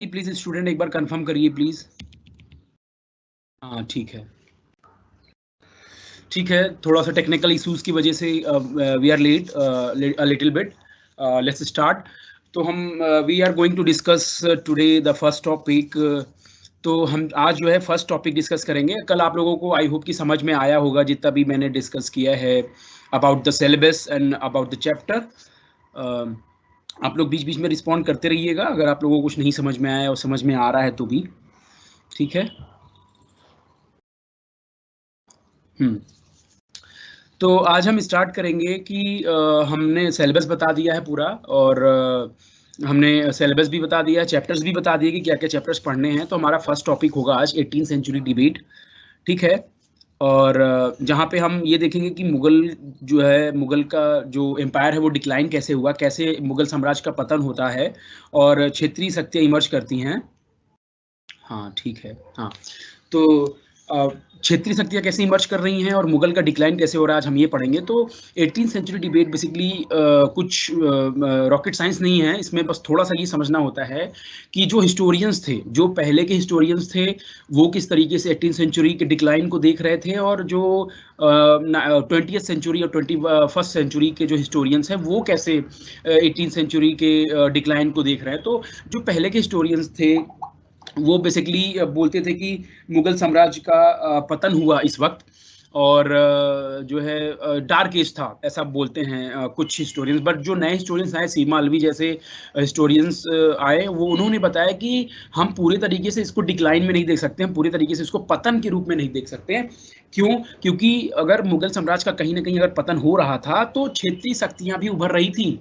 Please student एक बार confirm करिए please. हाँ ठीक है, थोड़ा सा टेक्निकल इश्यूज की वजह से we are late a little bit. Let's start. तो हम we are going to discuss today the first topic. तो हम आज जो है फर्स्ट टॉपिक डिस्कस करेंगे। कल आप लोगों को आई होप कि समझ में आया होगा जितना भी मैंने डिस्कस किया है about the syllabus and about the chapter. आप लोग बीच बीच में रिस्पॉन्ड करते रहिएगा अगर आप लोगों को कुछ नहीं समझ में आया और समझ में आ रहा है तो भी ठीक है। तो आज हम स्टार्ट करेंगे कि हमने सिलेबस बता दिया है पूरा, और हमने सिलेबस भी बता दिया है, चैप्टर्स भी बता दिए कि क्या क्या चैप्टर्स पढ़ने हैं। तो हमारा फर्स्ट टॉपिक होगा आज 18th सेंचुरी डिबेट, ठीक है। और जहाँ पे हम ये देखेंगे कि मुगल जो है, मुगल का जो एम्पायर है वो डिक्लाइन कैसे हुआ, कैसे मुगल साम्राज्य का पतन होता है और क्षेत्रीय शक्तियाँ इमर्ज करती हैं। हाँ ठीक है, हाँ। तो क्षेत्रीय शक्तियाँ कैसे इमर्ज कर रही हैं और मुगल का डिक्लाइन कैसे हो रहा है, आज हम ये पढ़ेंगे। तो 18th सेंचुरी डिबेट बेसिकली कुछ रॉकेट साइंस नहीं है इसमें, बस थोड़ा सा ये समझना होता है कि जो हिस्टोरियंस थे, जो पहले के हिस्टोरियंस थे, वो किस तरीके से 18th सेंचुरी के डिक्लाइन को देख रहे थे, और जो 20th सेंचुरी और 21st सेंचुरी के जो हिस्टोरियंस हैं वो कैसे 18th सेंचुरी के डिक्लाइन को देख रहे हैं। तो जो पहले के हिस्टोरियंस थे वो बेसिकली बोलते थे कि मुगल साम्राज्य का पतन हुआ इस वक्त, और जो है डार्क एज था, ऐसा बोलते हैं कुछ हिस्टोरियंस। बट जो नए हिस्टोरियंस आए, सीमा अलवी जैसे हिस्टोरियंस आए, वो उन्होंने बताया कि हम पूरे तरीके से इसको डिक्लाइन में नहीं देख सकते, हम पूरे तरीके से इसको पतन के रूप में नहीं देख सकते हैं। क्यों? क्योंकि अगर मुगल साम्राज्य का कहीं ना कहीं अगर पतन हो रहा था तो क्षेत्रीय शक्तियां भी उभर रही थी।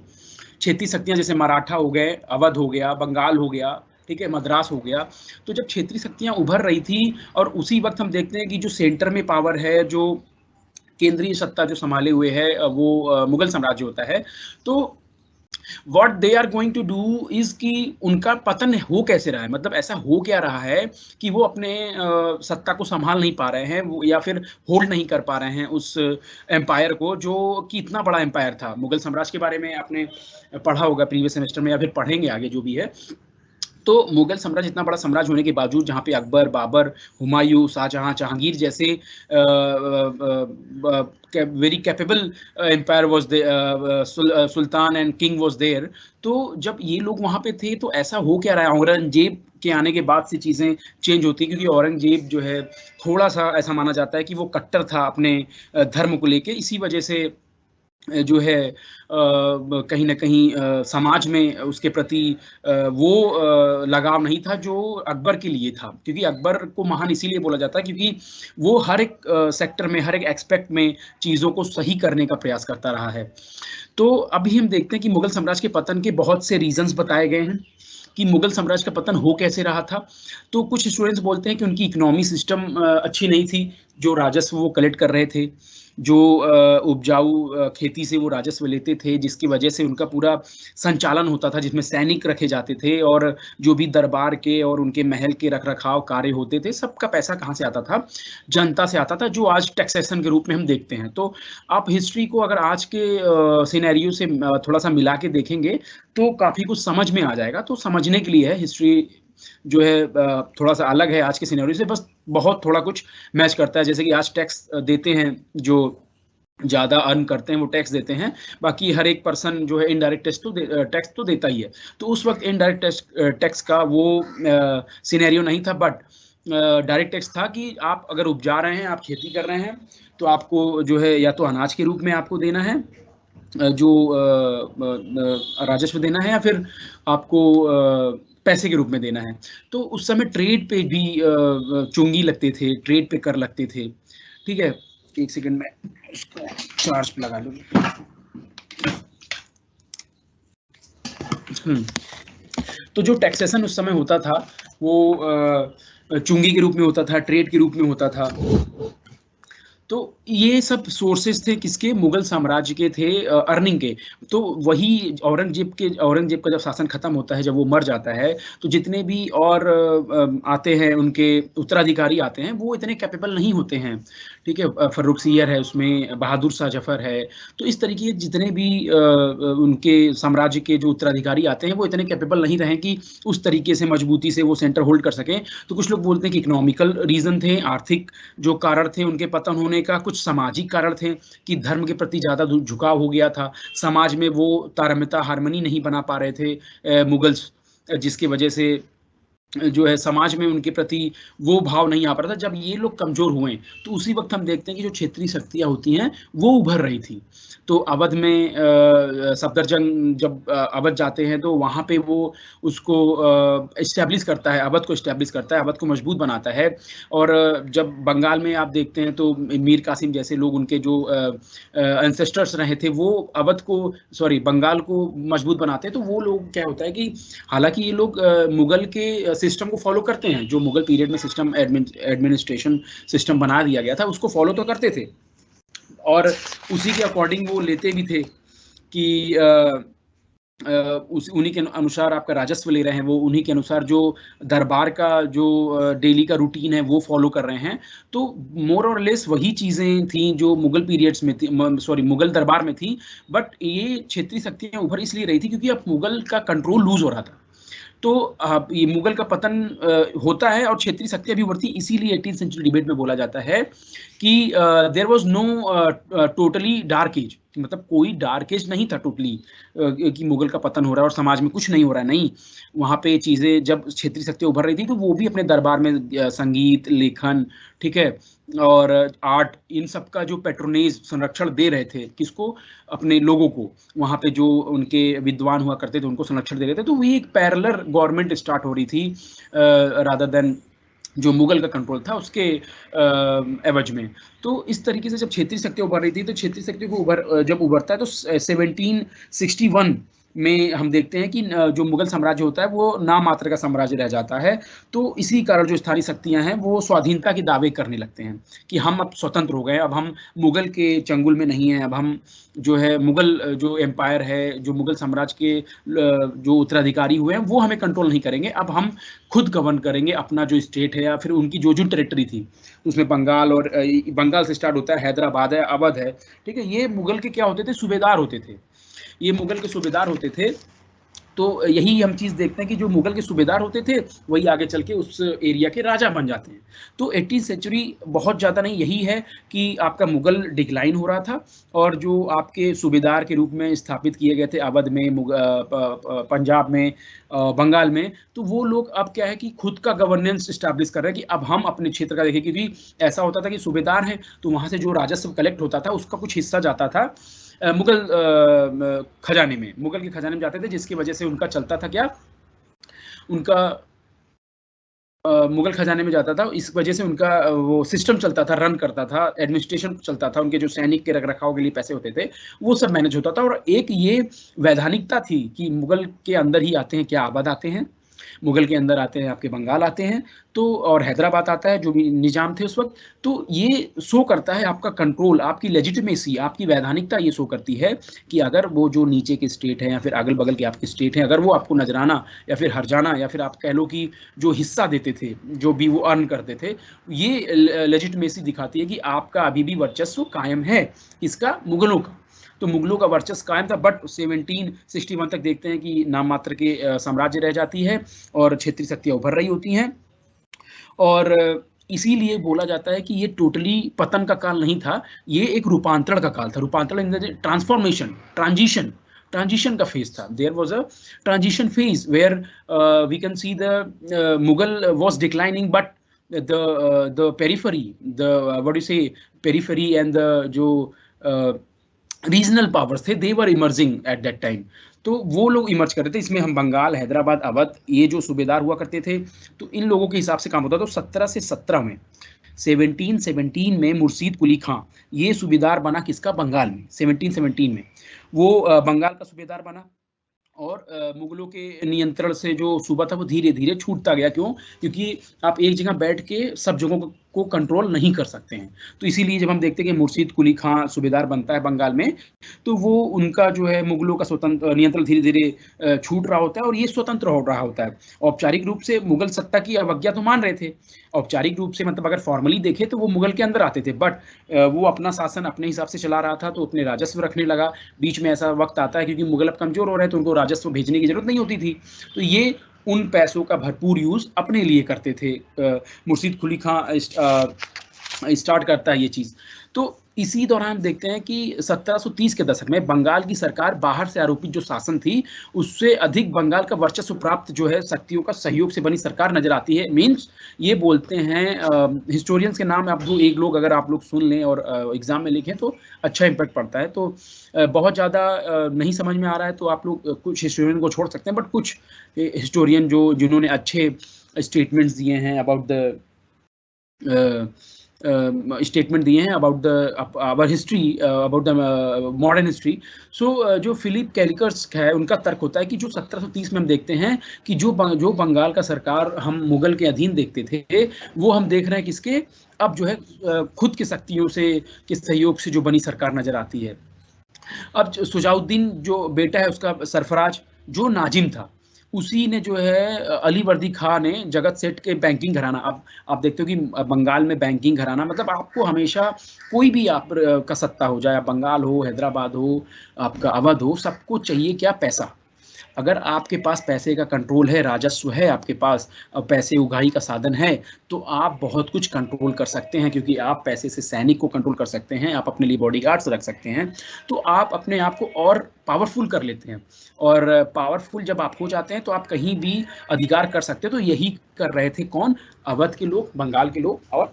क्षेत्रीय शक्तियां जैसे मराठा हो गए, अवध हो गया, बंगाल हो गया, ठीक है, मद्रास हो गया। तो जब क्षेत्रीय शक्तियां उभर रही थी, और उसी वक्त हम देखते हैं कि जो सेंटर में पावर है, जो केंद्रीय सत्ता जो संभाले हुए है, वो मुगल साम्राज्य होता है। तो what they are going to do is कि उनका पतन हो कैसे रहा है, मतलब ऐसा हो क्या रहा है कि वो अपने सत्ता को संभाल नहीं पा रहे हैं, वो या फिर होल्ड नहीं कर पा रहे हैं उस एम्पायर को, जो कि इतना बड़ा एम्पायर था। मुगल साम्राज्य के बारे में आपने पढ़ा होगा प्रीवियस सेमेस्टर में, या फिर पढ़ेंगे आगे जो भी है। तो मुगल साम्राज्य इतना बड़ा साम्राज्य होने के बावजूद, जहाँ पे अकबर, बाबर, हुमायूं, शाहजहां, जहांगीर जैसे very capable empire was they, sultan and king was there. तो जब ये लोग वहाँ पे थे तो ऐसा हो क्या रहा है, औरंगजेब के आने के बाद से चीज़ें चेंज होती, क्योंकि औरंगजेब जो है थोड़ा सा ऐसा माना जाता है कि वो कट्टर था अपने धर्म को लेके। इसी वजह से जो है कहीं न कहीं समाज में उसके प्रति वो लगाव नहीं था जो अकबर के लिए था। क्योंकि अकबर को महान इसीलिए बोला जाता है क्योंकि वो हर एक सेक्टर में, हर एक एस्पेक्ट में चीज़ों को सही करने का प्रयास करता रहा है। तो अभी हम देखते हैं कि मुगल साम्राज्य के पतन के बहुत से रीजंस बताए गए हैं कि मुगल साम्राज्य का पतन हो कैसे रहा था। तो कुछ स्टूडेंट्स बोलते हैं कि उनकी इकोनॉमी सिस्टम अच्छी नहीं थी, जो राजस्व वो कलेक्ट कर रहे थे, जो उपजाऊ खेती से वो राजस्व लेते थे, जिसकी वजह से उनका पूरा संचालन होता था, जिसमें सैनिक रखे जाते थे, और जो भी दरबार के और उनके महल के रखरखाव कार्य होते थे, सबका पैसा कहाँ से आता था? जनता से आता था, जो आज टैक्सेशन के रूप में हम देखते हैं। तो आप हिस्ट्री को अगर आज के सिनेरियो से थोड़ा सा मिला के देखेंगे तो काफ़ी कुछ समझ में आ जाएगा। तो समझने के लिए है, हिस्ट्री जो है थोड़ा सा अलग है आज के सिनेरियो से, बस बहुत थोड़ा कुछ मैच करता है। जैसे कि आज टैक्स देते हैं, जो ज़्यादा अर्न करते हैं वो टैक्स देते हैं, बाकी हर एक पर्सन जो है इनडायरेक्ट टैक्स तो देता ही है। तो उस वक्त इनडायरेक्ट टैक्स का वो सिनेरियो नहीं था, बट डायरेक्ट टैक्स था कि आप अगर उपजा रहे हैं, आप खेती कर रहे हैं, तो आपको जो है या तो अनाज के रूप में आपको देना है, जो राजस्व देना है, या फिर आपको पैसे के रूप में देना है। तो उस समय ट्रेड पे भी चुंगी लगते थे, ट्रेड पे कर लगते थे, ठीक है। एक सेकंड में इसको चार्ज पे लगा लूँगी। तो जो टैक्सेशन उस समय होता था वो चुंगी के रूप में होता था, ट्रेड के रूप में होता था। तो ये सब सोर्सेस थे किसके, मुगल साम्राज्य के थे, अर्निंग के। तो वही औरंगजेब का जब शासन खत्म होता है, जब वो मर जाता है, तो जितने भी और आते हैं उनके उत्तराधिकारी आते हैं, वो इतने कैपेबल नहीं होते हैं। ठीक है, फर्रुख सियर है उसमें, बहादुर शाह जफर है। तो इस तरीके जितने भी उनके साम्राज्य के जो उत्तराधिकारी आते हैं, वो इतने कैपेबल नहीं रहे कि उस तरीके से मजबूती से वो सेंटर होल्ड कर सकें। तो कुछ लोग बोलते हैं कि इकोनॉमिकल रीजन थे, आर्थिक जो कारण थे उनके पतन होने का, कुछ सामाजिक कारण थे कि धर्म के प्रति ज्यादा झुकाव हो गया था, समाज में वो तारतम्य हार्मनी नहीं बना पा रहे थे मुगल्स, जिसकी वजह से जो है समाज में उनके प्रति वो भाव नहीं आ पा रहा था। जब ये लोग कमजोर हुए, तो उसी वक्त हम देखते हैं कि जो क्षेत्रीय शक्तियां होती हैं वो उभर रही थी। तो अवध में सफदरजंग जब अवध जाते हैं, तो वहां पे वो उसको इस्टेब्लिश करता है, अवध को इस्टेब्लिश करता है, अवध को मजबूत बनाता है। और जब बंगाल में आप देखते हैं, तो मीर कासिम जैसे लोग, उनके जो एंसेस्टर्स रहे थे, वो अवध को, सॉरी, बंगाल को मजबूत बनाते हैं। तो वो लोग क्या होता है कि हालांकि ये लोग मुगल के सिस्टम को फॉलो करते हैं, जो मुगल पीरियड में सिस्टम, एडमिनिस्ट्रेशन सिस्टम बना दिया गया था, उसको फॉलो तो करते थे, और उसी के अकॉर्डिंग वो लेते भी थे कि उन्हीं के अनुसार आपका राजस्व ले रहे हैं, वो उन्हीं के अनुसार जो दरबार का जो डेली का रूटीन है वो फॉलो कर रहे हैं। तो मोर और लेस वही चीजें थी जो मुगल पीरियड्स में थी, सॉरी, मुगल दरबार में थी। बट ये क्षेत्रीय शक्तियां उभर इसलिए रही थी क्योंकि अब मुगल का कंट्रोल लूज हो रहा था। तो ये मुगल का पतन होता है और क्षेत्रीय शक्तियां भी उभरती, इसीलिए 18th सेंचुरी डिबेट में बोला जाता है कि there was no totally dark age, मतलब कोई डार्क एज नहीं था टोटली कि मुगल का पतन हो रहा है और समाज में कुछ नहीं हो रहा है। नहीं, वहां पे चीजें, जब क्षेत्रीय शक्तियां उभर रही थी, तो वो भी अपने दरबार में संगीत, लेखन, ठीक है, और आर्ट, इन सब का जो पैट्रोनेज, संरक्षण दे रहे थे, किसको, अपने लोगों को। वहां पे जो उनके विद्वान हुआ करते थे उनको संरक्षण दे रहे थे। तो वो एक पैरेलल गवर्नमेंट स्टार्ट हो रही थी रादर देन जो मुगल का कंट्रोल था उसके एवज में। तो इस तरीके से जब क्षेत्रीय शक्तियां उभर रही थी, तो क्षेत्रीय शक्तियों को जब उभरता है, तो 1761 में हम देखते हैं कि जो मुगल साम्राज्य होता है वो नाम मात्र का साम्राज्य रह जाता है। तो इसी कारण जो स्थानीय शक्तियां हैं वो स्वाधीनता के दावे करने लगते हैं कि हम अब स्वतंत्र हो गए, अब हम मुगल के चंगुल में नहीं हैं, अब हम जो है मुगल जो एम्पायर है, जो मुगल साम्राज्य के जो उत्तराधिकारी हुए हैं, वो हमें कंट्रोल नहीं करेंगे, अब हम खुद गवर्न करेंगे अपना जो स्टेट है, या फिर उनकी जो जो टेरिटरी थी, उसमें बंगाल, और बंगाल से स्टार्ट होता है, हैदराबाद है, अवध है, ठीक है। ये मुगल के क्या होते थे, सूबेदार होते थे, ये मुगल के सूबेदार होते थे। तो यही हम चीज देखते हैं कि जो मुगल के सूबेदार होते थे वही आगे चल के उस एरिया के राजा बन जाते हैं। तो 18th सेंचुरी बहुत ज्यादा नहीं, यही है कि आपका मुगल डिक्लाइन हो रहा था, और जो आपके सूबेदार के रूप में स्थापित किए गए थे अवध में, पंजाब में, बंगाल में, तो वो लोग अब क्या है कि खुद का गवर्नेंस स्टैब्लिश कर रहे हैं कि अब हम अपने क्षेत्र का देखें। क्योंकि ऐसा होता था कि सूबेदार हैं तो वहां से जो राजस्व कलेक्ट होता था उसका कुछ हिस्सा जाता था मुगल खजाने में, मुगल के खजाने में जाते थे, जिसकी वजह से उनका चलता था क्या, उनका मुगल खजाने में जाता था, इस वजह से उनका वो सिस्टम चलता था, रन करता था, एडमिनिस्ट्रेशन चलता था, उनके जो सैनिक के रख रखाव के लिए पैसे होते थे वो सब मैनेज होता था। और एक ये वैधानिकता थी कि मुगल के अंदर ही आते हैं क्या, अवध आते हैं, मुगल के अंदर आते हैं आपके बंगाल आते हैं, तो और हैदराबाद आता है, जो भी निजाम थे उस वक्त। तो ये शो करता है आपका कंट्रोल, आपकी लेजिटिमेसी, आपकी वैधानिकता ये शो करती है कि अगर वो जो नीचे के स्टेट है या फिर अगल बगल के आपके स्टेट हैं, अगर वो आपको नजराना या फिर हरजाना या फिर आप कह लो कि जो हिस्सा देते थे, जो भी वो अर्न करते थे, ये लेजिटिमेसी दिखाती है कि आपका अभी भी वर्चस्व कायम है, इसका, मुगलों का। तो मुगलों का वर्चस्व कायम था। बट 1761 तक देखते हैं कि नाम मात्र के साम्राज्य रह जाती है और क्षेत्रीय शक्तियां उभर रही होती हैं। और इसीलिए बोला जाता है कि ये टोटली पतन का काल नहीं था, ये एक रूपांतरण का काल था। रूपांतरण इन द ट्रांसफॉर्मेशन, ट्रांजिशन का फेज था। There was a transition phase where we can see the Mughal was declining, but the periphery, the what do you say, periphery and the जो रीजनल पावर्स थे, दे वर इमर्जिंग एट दैट टाइम। तो वो लोग emerge कर रहे थे। इसमें हम बंगाल, हैदराबाद, अवध, ये जो सूबेदार हुआ करते थे, तो इन लोगों के हिसाब से काम होता था। तो 17 से 17 में, 1717 में मुर्शीद कुली खां ये सूबेदार बना, किसका, बंगाल में। 1717 में वो बंगाल का सूबेदार बना, और मुगलों के नियंत्रण से जो सूबा था वो धीरे धीरे छूटता गया। क्यों? क्योंकि आप एक जगह बैठ के सब जगहों को को कंट्रोल नहीं कर सकते हैं। तो इसीलिए जब हम देखते हैं कि मुर्शीद कुली खां सूबेदार बनता है बंगाल में, तो वो उनका जो है मुगलों का स्वतंत्र नियंत्रण धीरे धीरे छूट रहा होता है और ये स्वतंत्र हो रहा होता है। औपचारिक रूप से मुगल सत्ता की अवज्ञा तो मान रहे थे, औपचारिक रूप से मतलब अगर फॉर्मली देखे तो वो मुगल के अंदर आते थे, बट वो अपना शासन अपने हिसाब से चला रहा था, तो अपने राजस्व रखने लगा। बीच में ऐसा वक्त आता है क्योंकि मुगल अब कमजोर हो रहे हैं तो उनको राजस्व भेजने की जरूरत नहीं होती थी, तो ये उन पैसों का भरपूर यूज अपने लिए करते थे। मुर्शीद कुली खां स्टार्ट करता है ये चीज। तो इसी दौरान देखते हैं कि 1730 के दशक में बंगाल की सरकार बाहर से आरोपित जो शासन थी उससे अधिक बंगाल का वर्चस्व प्राप्त जो है शक्तियों का सहयोग से बनी सरकार नजर आती है। मीन्स ये बोलते हैं हिस्टोरियंस के नाम आप दो एक लोग अगर आप लोग सुन लें और एग्जाम में लिखें तो अच्छा इम्पैक्ट पड़ता है। तो बहुत ज़्यादा नहीं समझ में आ रहा है तो आप लोग कुछ हिस्टोरियन को छोड़ सकते हैं, बट कुछ हिस्टोरियन जिन्होंने अच्छे स्टेटमेंट्स दिए हैं अबाउट द स्टेटमेंट दिए हैं about the our history, about the modern history. So जो फिलिप कैलिकर्स है उनका तर्क होता है कि जो 1730 में हम देखते हैं कि जो बंगाल का सरकार हम मुगल के अधीन देखते थे वो हम देख रहे हैं किसके, अब जो है खुद की शक्तियों से के सहयोग से जो बनी सरकार नजर आती है। अब सुजाउद्दीन जो बेटा है उसका सरफराज जो नाजिम था, उसी ने जो है अली वर्दी खां ने जगत सेठ के बैंकिंग घराना, अब आप देखते हो कि बंगाल में बैंकिंग घराना मतलब आपको हमेशा कोई भी आप का सत्ता हो जाए, बंगाल हो, हैदराबाद हो, आपका अवध हो, सबको चाहिए क्या, पैसा। अगर आपके पास पैसे का कंट्रोल है, राजस्व है आपके पास, पैसे उगाही का साधन है, तो आप बहुत कुछ कंट्रोल कर सकते हैं, क्योंकि आप पैसे से सैनिक को कंट्रोल कर सकते हैं, आप अपने लिए बॉडीगार्ड्स रख सकते हैं, तो आप अपने आप को और पावरफुल कर लेते हैं। और पावरफुल जब आप हो जाते हैं तो आप कहीं भी अधिकार कर सकते हैं। तो यही कर रहे थे कौन, अवध के लोग, बंगाल के लोग और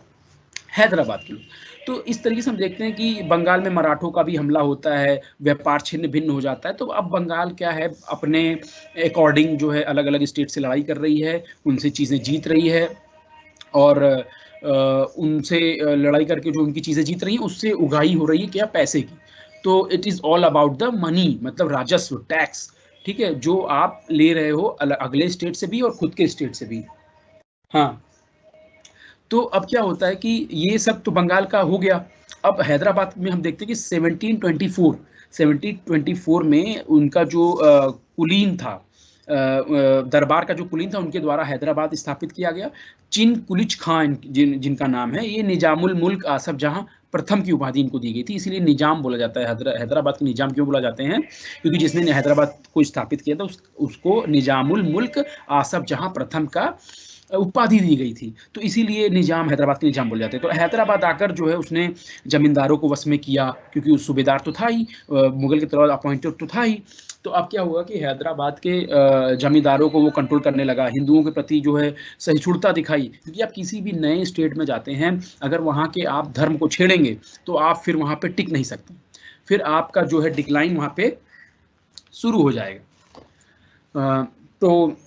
हैदराबाद के लोग। तो इस तरीके से हम देखते हैं कि बंगाल में मराठों का भी हमला होता है, व्यापार छिन्न भिन्न हो जाता है। तो अब बंगाल क्या है, अपने अकॉर्डिंग जो है अलग अलग स्टेट से लड़ाई कर रही है, उनसे चीज़ें जीत रही है, और उनसे लड़ाई करके जो उनकी चीज़ें जीत रही हैं उससे उगाही हो रही है क्या, पैसे की। तो it is all about the money, मतलब राजस्व, टैक्स, ठीक है, जो आप ले रहे हो अगले स्टेट से भी और खुद के स्टेट से भी। हाँ, तो अब क्या होता है कि ये सब तो बंगाल का हो गया। अब हैदराबाद में हम देखते हैं कि 1724 में उनका जो कुलीन था, दरबार का जो कुलीन था, उनके द्वारा हैदराबाद स्थापित किया गया। चिन कुलिच खान जिनका नाम है, ये निजामुल मुल्क आसफ जहां प्रथम की उपाधि इनको दी गई थी, इसीलिए निजाम बोला जाता है। हैदराबाद के निजाम क्यों बोला जाते हैं, क्योंकि जिसने हैदराबाद को स्थापित किया था उसको निजामुल मुल्क आसफ जहां प्रथम का उपाधि दी गई थी, तो इसीलिए निजाम, हैदराबाद के निजाम बोले जाते हैं। तो हैदराबाद आकर जो है उसने जमींदारों को वश में किया, क्योंकि उस सूबेदार तो था ही, मुगल के तरह अपॉइंटेड तो था ही। तो अब क्या हुआ कि हैदराबाद के जमींदारों को वो कंट्रोल करने लगा, हिंदुओं के प्रति जो है सहिष्णुता दिखाई, क्योंकि आप किसी भी नए स्टेट में जाते हैं, अगर वहाँ के आप धर्म को छेड़ेंगे तो आप फिर वहाँ पे टिक नहीं सकते, फिर आपका जो है डिक्लाइन वहाँ पे शुरू हो जाएगा। तो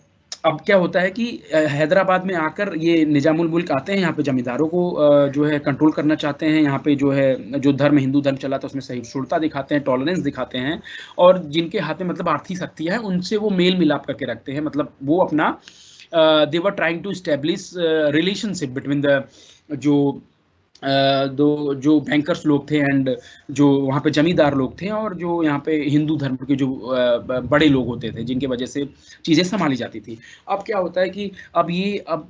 अब क्या होता है कि हैदराबाद में आकर ये निजामुल मुल्क आते हैं, यहाँ पे जमींदारों को जो है कंट्रोल करना चाहते हैं, यहाँ पे जो है जो धर्म, हिंदू धर्म चला था उसमें सहिष्णुता दिखाते हैं, टॉलरेंस दिखाते हैं, और जिनके हाथ में मतलब आर्थिक शक्ति है उनसे वो मेल मिलाप करके रखते हैं। मतलब वो अपना they were trying to establish relationship between the जो बैंकर्स लोग थे एंड जो वहाँ पे जमींदार लोग थे, और जो यहाँ पे हिंदू धर्म के जो बड़े लोग होते थे, जिनके वजह से चीज़ें संभाली जाती थी। अब क्या होता है कि अब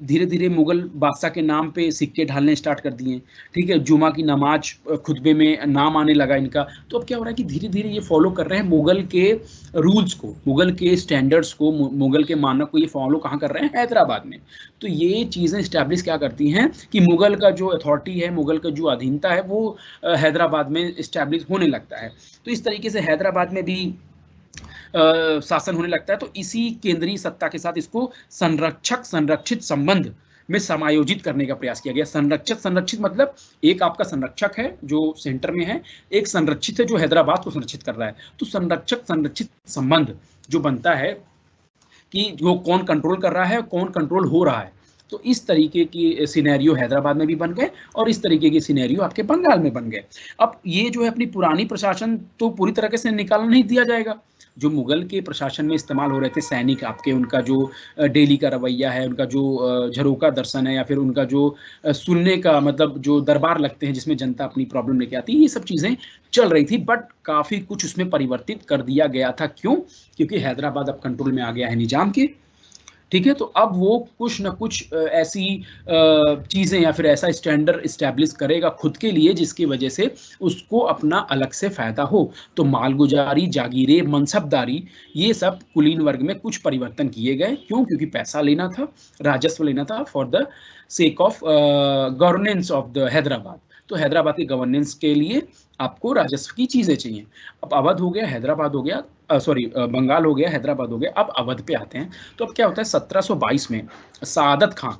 धीरे धीरे मुगल बादशाह के नाम पे सिक्के ढालने स्टार्ट कर दिए, ठीक है, जुमा की नमाज खुतबे में नाम आने लगा इनका। तो अब क्या हो रहा है कि धीरे धीरे ये फॉलो कर रहे हैं मुगल के रूल्स को, मुगल के स्टैंडर्ड्स को, मुगल के मानक को ये फॉलो कहाँ कर रहे हैं, हैदराबाद में। तो ये चीज़ें स्टैब्लिश क्या करती हैं कि मुगल का जो अथॉरिटी है, मुगल का जो अधीनता है, वो हैदराबाद में स्टैब्लिश होने लगता है। तो इस तरीके से हैदराबाद में भी शासन होने लगता है। तो इसी केंद्रीय सत्ता के साथ इसको संरक्षित संबंध में समायोजित करने का प्रयास किया गया। संरक्षित मतलब एक आपका संरक्षक है जो सेंटर में है, एक संरक्षित है जो हैदराबाद को संरक्षित कर रहा है। तो संरक्षित संबंध जो बनता है कि वो कौन कंट्रोल कर रहा है, कौन कंट्रोल हो रहा है। तो इस तरीके की सिनेरियो हैदराबाद में भी बन गए और इस तरीके के सिनेरियो आपके बंगाल में बन गए। अब ये जो है अपनी पुरानी प्रशासन तो पूरी तरीके से निकाल नहीं दिया जाएगा। जो मुगल के प्रशासन में इस्तेमाल हो रहे थे सैनिक आपके, उनका जो डेली का रवैया है, उनका जो झरोका दर्शन है, या फिर उनका जो सुनने का मतलब जो दरबार लगते हैं जिसमें जनता अपनी प्रॉब्लम लेके आती है, ये सब चीज़ें चल रही थी। बट काफ़ी कुछ उसमें परिवर्तित कर दिया गया था। क्यों? क्योंकि हैदराबाद अब कंट्रोल में आ गया है निजाम के। ठीक है, तो अब वो कुछ ना कुछ ऐसी चीज़ें या फिर ऐसा स्टैंडर्ड इस्टेब्लिश करेगा खुद के लिए जिसकी वजह से उसको अपना अलग से फ़ायदा हो। तो मालगुजारी, जागीरें, मनसबदारी, ये सब कुलीन वर्ग में कुछ परिवर्तन किए गए। क्यों? क्योंकि पैसा लेना था, राजस्व लेना था for the sake of governance of the Hyderabad. तो हैदराबाद के गवर्नेंस के लिए आपको राजस्व की चीज़ें चाहिए। अब अवध हो गया, हैदराबाद हो गया, बंगाल हो गया, हैदराबाद हो गया। अब अवध पे आते हैं। तो अब क्या होता है 1722 में सादत खां,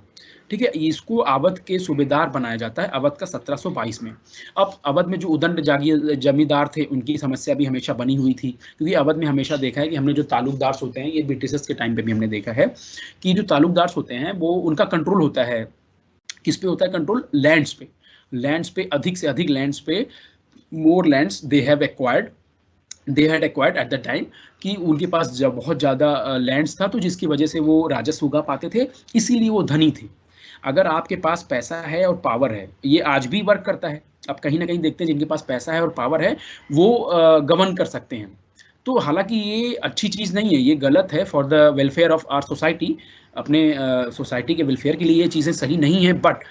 ठीक है, इसको अवध के सूबेदार बनाया जाता है, अवध का 1722 में। अब अवध में जो उदंड जागीर जमींदार थे उनकी समस्या भी हमेशा बनी हुई थी, क्योंकि अवध में हमेशा देखा है कि हमने जो तालुकदार होते हैं, ये ब्रिटिशर्स के टाइम पे भी हमने देखा है कि जो तालुकदार होते हैं वो उनका कंट्रोल होता है, किस पे होता है कंट्रोल? लैंड्स पे। लैंड्स पे अधिक से अधिक लैंड्स पे, more lands they have acquired, they had acquired at the time, कि उनके पास जब बहुत ज़्यादा लैंड्स था तो जिसकी वजह से वो राजस्व उगा पाते थे, इसीलिए वो धनी थे। अगर आपके पास पैसा है और पावर है, ये आज भी वर्क करता है। आप कहीं ना कहीं देखते हैं जिनके पास पैसा है और पावर है वो गवर्न कर सकते हैं। तो हालांकि ये अच्छी चीज़ नहीं है, ये गलत है for the welfare of our society. अपने सोसाइटी के वेलफेयर के लिए ये चीज़ें सही नहीं है। बट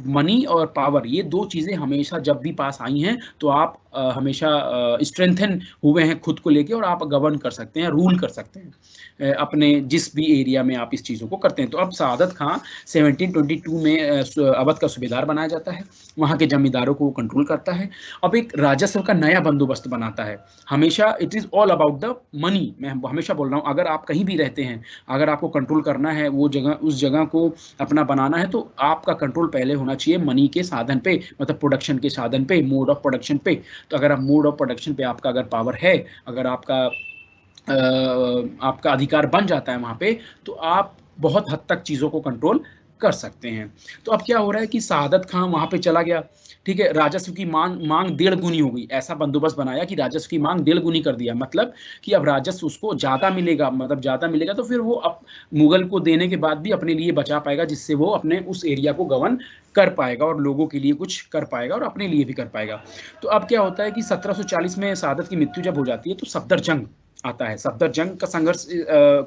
मनी और पावर, ये दो चीज़ें हमेशा जब भी पास आई हैं तो आप हमेशा स्ट्रेंथन हुए हैं खुद को लेके, और आप गवर्न कर सकते हैं, रूल कर सकते हैं अपने जिस भी एरिया में आप इस चीज़ों को करते हैं। तो अब सादत खां 1722 में अवध का सूबेदार बनाया जाता है, वहाँ के जमींदारों को कंट्रोल करता है। अब एक राजस्व का नया बंदोबस्त बनाता है। हमेशा it is all about the money. मैं हमेशा बोल रहा हूँ, अगर आप कहीं भी रहते हैं, अगर आपको कंट्रोल करना है वो जगह, उस जगह को अपना बनाना है, तो आपका कंट्रोल पहले होना चाहिए मनी के साधन पे, मतलब प्रोडक्शन के साधन पे, मोड ऑफ प्रोडक्शन पे। तो अगर आप मोड ऑफ प्रोडक्शन पे आपका अगर पावर है, अगर आपका अधिकार बन जाता है वहाँ पे, तो आप बहुत हद तक चीज़ों को कंट्रोल कर सकते हैं। तो अब क्या हो रहा है कि सादत खां वहाँ पे चला गया, ठीक है, राजस्व की मांग 1.5 गुनी हो गई। ऐसा बंदोबस्त बनाया कि राजस्व की मांग 1.5 गुनी कर दिया, मतलब कि अब राजस्व उसको ज़्यादा मिलेगा, मतलब ज़्यादा मिलेगा तो फिर वो अब मुगल को देने के बाद भी अपने लिए बचा पाएगा, जिससे वो अपने उस एरिया को गवर्न कर पाएगा और लोगों के लिए कुछ कर पाएगा और अपने लिए भी कर पाएगा। तो अब क्या होता है कि 1740 में सादत की मृत्यु जब हो जाती है तो सफदरजंग आता है। सफदरजंग का संघर्ष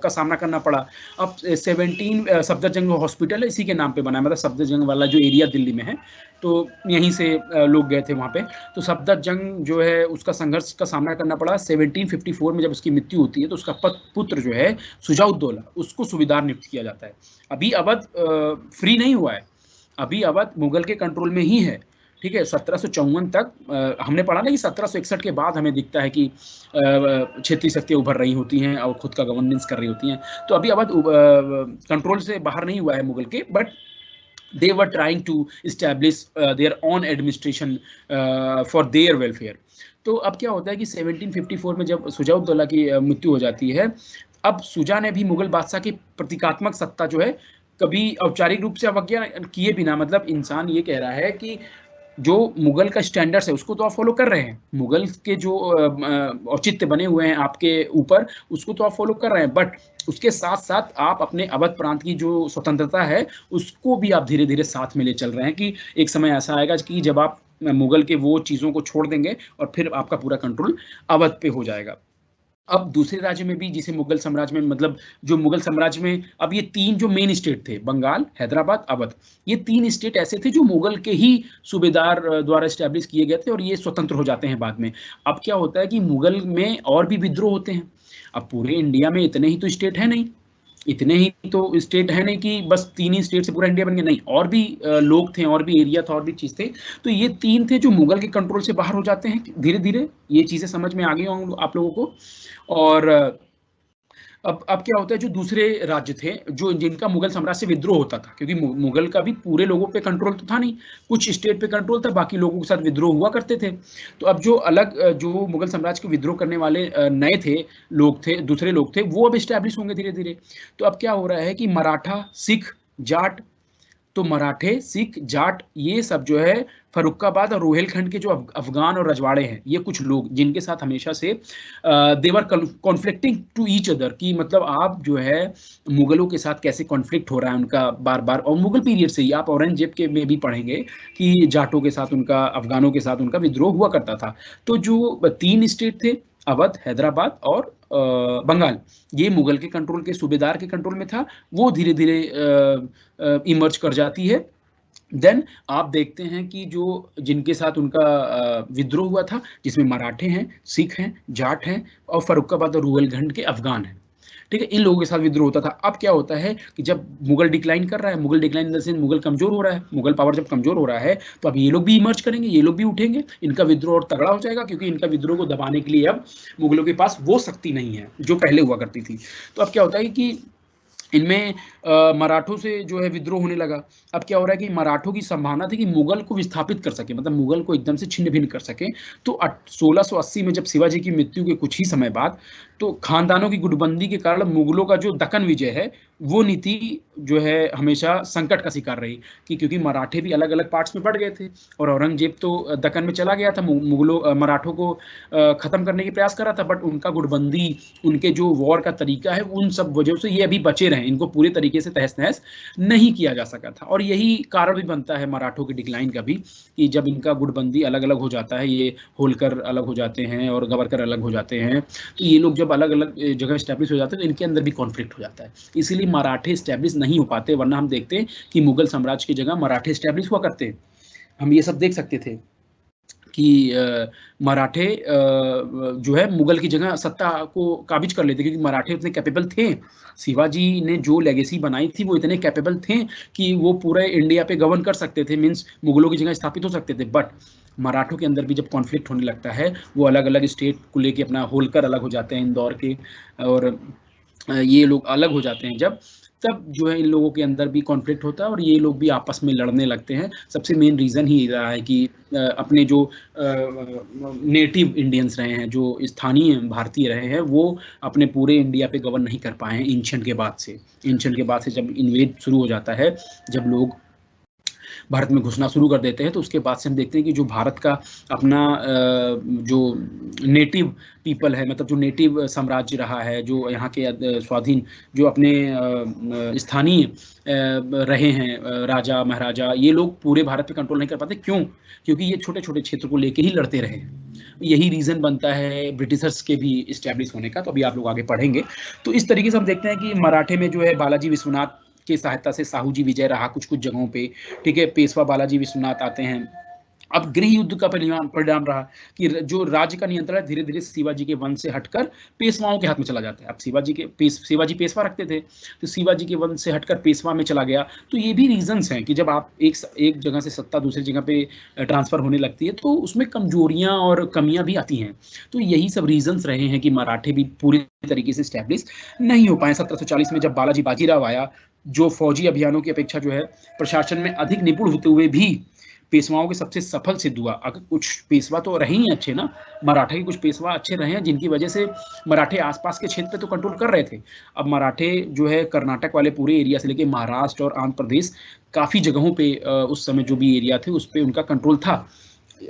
का सामना करना पड़ा। अब सफदरजंग हॉस्पिटल है, इसी के नाम पे बना है, मतलब सफदरजंग वाला जो एरिया दिल्ली में है, तो यहीं से लोग गए थे वहाँ पे। तो सफदरजंग जो है उसका संघर्ष का सामना करना पड़ा। 1754 में जब उसकी मृत्यु होती है तो उसका पुत्र जो है सुजाउद्दौला, उसको सूबेदार नियुक्त किया जाता है। अभी अवध फ्री नहीं हुआ है, अभी अवध मुगल के कंट्रोल में ही है, ठीक है। 1754 तक हमने पढ़ा ना कि 1761 के बाद हमें दिखता है कि क्षेत्रीय शक्तियाँ उभर रही होती हैं और खुद का गवर्नेंस कर रही होती हैं। तो अभी अवध कंट्रोल से बाहर नहीं हुआ है मुगल के, but they were trying to establish their own administration for their welfare। तो अब क्या होता है कि 1754 में जब सुजाउद्दौला की मृत्यु हो जाती है, अब सुजा ने भी मुगल बादशाह की प्रतीकात्मक सत्ता जो है कभी औपचारिक रूप से अवज्ञा किए बिना, मतलब इंसान ये कह रहा है कि जो मुगल का स्टैंडर्ड्स है उसको तो आप फॉलो कर रहे हैं, मुगल के जो औचित्य बने हुए हैं आपके ऊपर उसको तो आप फॉलो कर रहे हैं, बट उसके साथ साथ आप अपने अवध प्रांत की जो स्वतंत्रता है उसको भी आप धीरे धीरे साथ में ले चल रहे हैं कि एक समय ऐसा आएगा कि जब आप मुगल के वो चीज़ों को छोड़ देंगे और फिर आपका पूरा कंट्रोल अवध पे हो जाएगा। अब दूसरे राज्य में भी, जिसे मुगल साम्राज्य में, मतलब जो मुगल साम्राज्य में अब ये 3 जो मेन स्टेट थे, बंगाल, हैदराबाद, अवध, ये 3 स्टेट ऐसे थे जो मुगल के ही सूबेदार द्वारा एस्टैब्लिश किए गए थे और ये स्वतंत्र हो जाते हैं बाद में। अब क्या होता है कि मुगल में और भी विद्रोह होते हैं। अब पूरे इंडिया में इतने ही तो स्टेट है नहीं, इतने ही तो स्टेट है नहीं कि बस 3 ही स्टेट से पूरा इंडिया बन गया, नहीं, और भी लोग थे, और भी एरिया था, और भी चीज़ थे। तो ये 3 थे जो मुगल के कंट्रोल से बाहर हो जाते हैं धीरे धीरे। ये चीज़ें समझ में आ गई होंगी आप लोगों को। और अब क्या होता है, जो दूसरे राज्य थे जो जिनका मुगल साम्राज्य से विद्रोह होता था, क्योंकि मुगल का भी पूरे लोगों पे कंट्रोल तो था नहीं, कुछ स्टेट पे कंट्रोल था, बाकी लोगों के साथ विद्रोह हुआ करते थे। तो अब जो अलग जो मुगल साम्राज्य को विद्रोह करने वाले नए थे, लोग थे, दूसरे लोग थे, वो अब स्टैब्लिश होंगे धीरे धीरे। तो अब क्या हो रहा है कि मराठा, सिख, जाट, तो मराठे, सिख, जाट ये सब जो है फर्रुखाबाद और रोहिलखंड के जो अफगान और रजवाड़े हैं, ये कुछ लोग जिनके साथ हमेशा से देवर कॉन्फ्लिक्टिंग टू ईच अदर, की मतलब आप जो है मुगलों के साथ कैसे कॉन्फ्लिक्ट हो रहा है उनका बार बार, और मुगल पीरियड से ही आप औरंगजेब के में भी पढ़ेंगे कि जाटों के साथ उनका, अफगानों के साथ उनका विद्रोह हुआ करता था। तो जो 3 स्टेट थे, अवध, हैदराबाद और बंगाल, ये मुगल के कंट्रोल के सूबेदार के कंट्रोल में था, वो धीरे धीरे इमर्ज कर जाती है। देन आप देखते हैं कि जो जिनके साथ उनका विद्रोह हुआ था, जिसमें मराठे हैं, सिख हैं, जाट हैं और फर्रुखाबाद और रुहेलखंड के अफगान हैं, ठीक है, इन लोगों के साथ विद्रोह होता था। अब क्या होता है कि जब मुगल डिक्लाइन कर रहा है, Mughal decline in the sense Mughal कमजोर हो रहा है, मुगल पावर जब कमजोर हो रहा है, तो अब ये लोग भी इमर्ज करेंगे, ये लोग भी उठेंगे, इनका विद्रोह और तगड़ा हो जाएगा, क्योंकि इनका विद्रोह को दबाने के लिए अब मुगलों के पास वो शक्ति नहीं है जो पहले हुआ करती थी। तो अब क्या होता है कि इनमें मराठों से जो है विद्रोह होने लगा। अब क्या हो रहा है कि मराठों की संभावना थी कि मुगल को विस्थापित कर सके, मतलब मुगल को एकदम से छिन्न भिन्न कर सके। तो 1680 में जब शिवाजी की मृत्यु के कुछ ही समय बाद, तो खानदानों की गुटबंदी के कारण मुगलों का जो दक्कन विजय है, वो नीति जो है हमेशा संकट का शिकार रही, कि क्योंकि मराठे भी अलग अलग पार्ट्स में बढ़ गए थे और औरंगजेब तो दक्कन में चला गया था, मुगलों मराठों को खत्म करने की प्रयास कर रहा था, बट उनका गुटबंदी, उनके जो वॉर का तरीका है, उन सब वजह से ये अभी बचे रहे, इनको पूरे तरीके से तहस नहस नहीं किया जा सका था। और यही कारण भी बनता है मराठों के डिक्लाइन का भी, कि जब इनका गुटबंदी अलग अलग हो जाता है, ये होलकर अलग हो जाते हैं और गवरकर अलग हो जाते हैं, तो ये लोग जब अलग अलग जगह स्टैब्लिश हो जाते हैं तो इनके अंदर भी कॉन्फ्लिक्ट हो जाता है, इसीलिए मराठे स्टैब्लिश नहीं हो पाते। वरना हम देखते हैं कि मुगल साम्राज्य की जगह मराठे स्टैब्लिश हुआ करते हैं, हम ये सब देख सकते थे कि मराठे जो है मुगल की जगह सत्ता को काबिज कर लेते, क्योंकि मराठे उतने कैपेबल थे। शिवाजी ने जो लेगेसी बनाई थी वो इतने कैपेबल थे कि वो पूरे इंडिया पे गवर्न कर सकते थे, मीन्स मुगलों की जगह स्थापित हो सकते थे। बट मराठों के अंदर भी जब कॉन्फ्लिक्ट होने लगता है, वो अलग अलग स्टेट को लेके, अपना होलकर अलग हो जाते हैं इंदौर के, और ये लोग अलग हो जाते हैं जब, तब जो है इन लोगों के अंदर भी कॉन्फ्लिक्ट होता है और ये लोग भी आपस में लड़ने लगते हैं। सबसे मेन रीज़न ही रहा है कि अपने जो नेटिव इंडियंस रहे हैं, जो स्थानीय भारतीय रहे हैं, वो अपने पूरे इंडिया पे गवर्न नहीं कर पाए हैं एंशिएंट के बाद से। एंशिएंट के बाद से जब इन्वेड शुरू हो जाता है, जब लोग भारत में घुसना शुरू कर देते हैं, तो उसके बाद से हम देखते हैं कि जो भारत का अपना जो नेटिव पीपल है, मतलब जो नेटिव साम्राज्य रहा है, जो यहाँ के स्वाधीन, जो अपने स्थानीय रहे हैं राजा महाराजा, ये लोग पूरे भारत पे कंट्रोल नहीं कर पाते। क्यों? क्योंकि ये छोटे छोटे क्षेत्र को लेके ही लड़ते रहे हैं। यही रीजन बनता है ब्रिटिशर्स के भी इस्टेब्लिश होने का, तो अभी आप लोग आगे पढ़ेंगे। तो इस तरीके से हम देखते हैं कि मराठे में जो है बालाजी विश्वनाथ की सहायता से साहू जी विजय रहा कुछ कुछ जगहों पे, ठीक है, पेशवा बालाजी विश्वनाथ आते हैं। अब गृह युद्ध का परिणाम रहा कि जो राज्य का नियंत्रण है धीरे धीरे शिवाजी के वंश से हटकर पेशवाओं के हाथ में चला जाता है। अब शिवाजी पेशवा रखते थे, तो शिवाजी के वंश से हटकर पेशवा में चला गया। तो ये भी रीजंस हैं कि जब आप एक जगह से सत्ता दूसरी जगह पे ट्रांसफर होने लगती है, तो उसमें कमजोरियां और कमियां भी आती हैं। तो यही सब रीजंस रहे हैं कि मराठे भी पूरी तरीके से स्टैब्लिश नहीं हो पाए। 1740 में जब बालाजी बाजीराव आया, जो फौजी अभियानों की अपेक्षा जो है प्रशासन में अधिक निपुण होते हुए भी पेशवाओं के सबसे सफल सिद्ध हुआ। अगर कुछ पेशवा तो रहे ही अच्छे ना, मराठा के कुछ पेशवा अच्छे रहे हैं, जिनकी वजह से मराठे आसपास के क्षेत्र पे तो कंट्रोल कर रहे थे। अब मराठे जो है कर्नाटक वाले पूरे एरिया से लेके महाराष्ट्र और आंध्र प्रदेश, काफ़ी जगहों पे उस समय जो भी एरिया थे उस पर उनका कंट्रोल था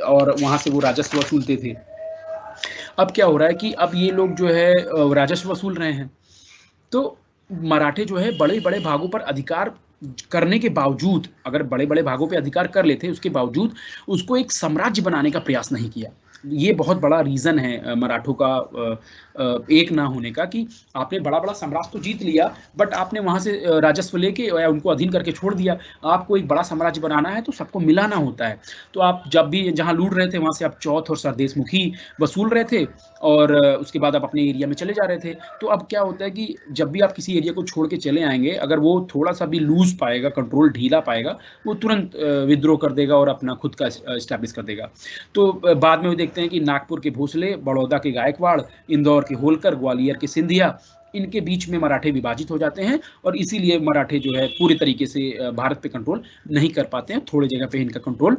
और वहाँ से वो राजस्व वसूलते थे। अब क्या हो रहा है कि अब ये लोग जो है राजस्व वसूल रहे हैं, तो मराठे जो है बड़े बड़े भागों पर अधिकार करने के बावजूद, अगर बड़े बड़े भागों पे अधिकार कर लेते उसके बावजूद उसको एक साम्राज्य बनाने का प्रयास नहीं किया। ये बहुत बड़ा रीजन है मराठों का एक ना होने का, कि आपने बड़ा बड़ा साम्राज्य तो जीत लिया, बट आपने वहां से राजस्व लेके या उनको अधीन करके छोड़ दिया। आपको एक बड़ा साम्राज्य बनाना है तो सबको मिलाना होता है। तो आप जब भी जहां लूट रहे थे वहां से आप चौथ और सरदेश मुखी वसूल रहे थे और उसके बाद आप अपने एरिया में चले जा रहे थे। तो अब क्या होता है कि जब भी आप किसी एरिया को छोड़ के चले आएंगे, अगर वो थोड़ा सा भी लूज पाएगा, कंट्रोल ढीला पाएगा, वो तुरंत विद्रोह कर देगा और अपना खुद का स्टैब्लिश कर देगा। तो बाद में वो देखते हैं कि नागपुर के भोसले, बड़ौदा के गायकवाड़, इंदौर के होलकर, ग्वालियर के सिंधिया, इनके बीच में मराठे विभाजित हो जाते हैं और इसीलिए मराठे जो है पूरी तरीके से भारत पे कंट्रोल नहीं कर पाते हैं, थोड़ी जगह पे इनका कंट्रोल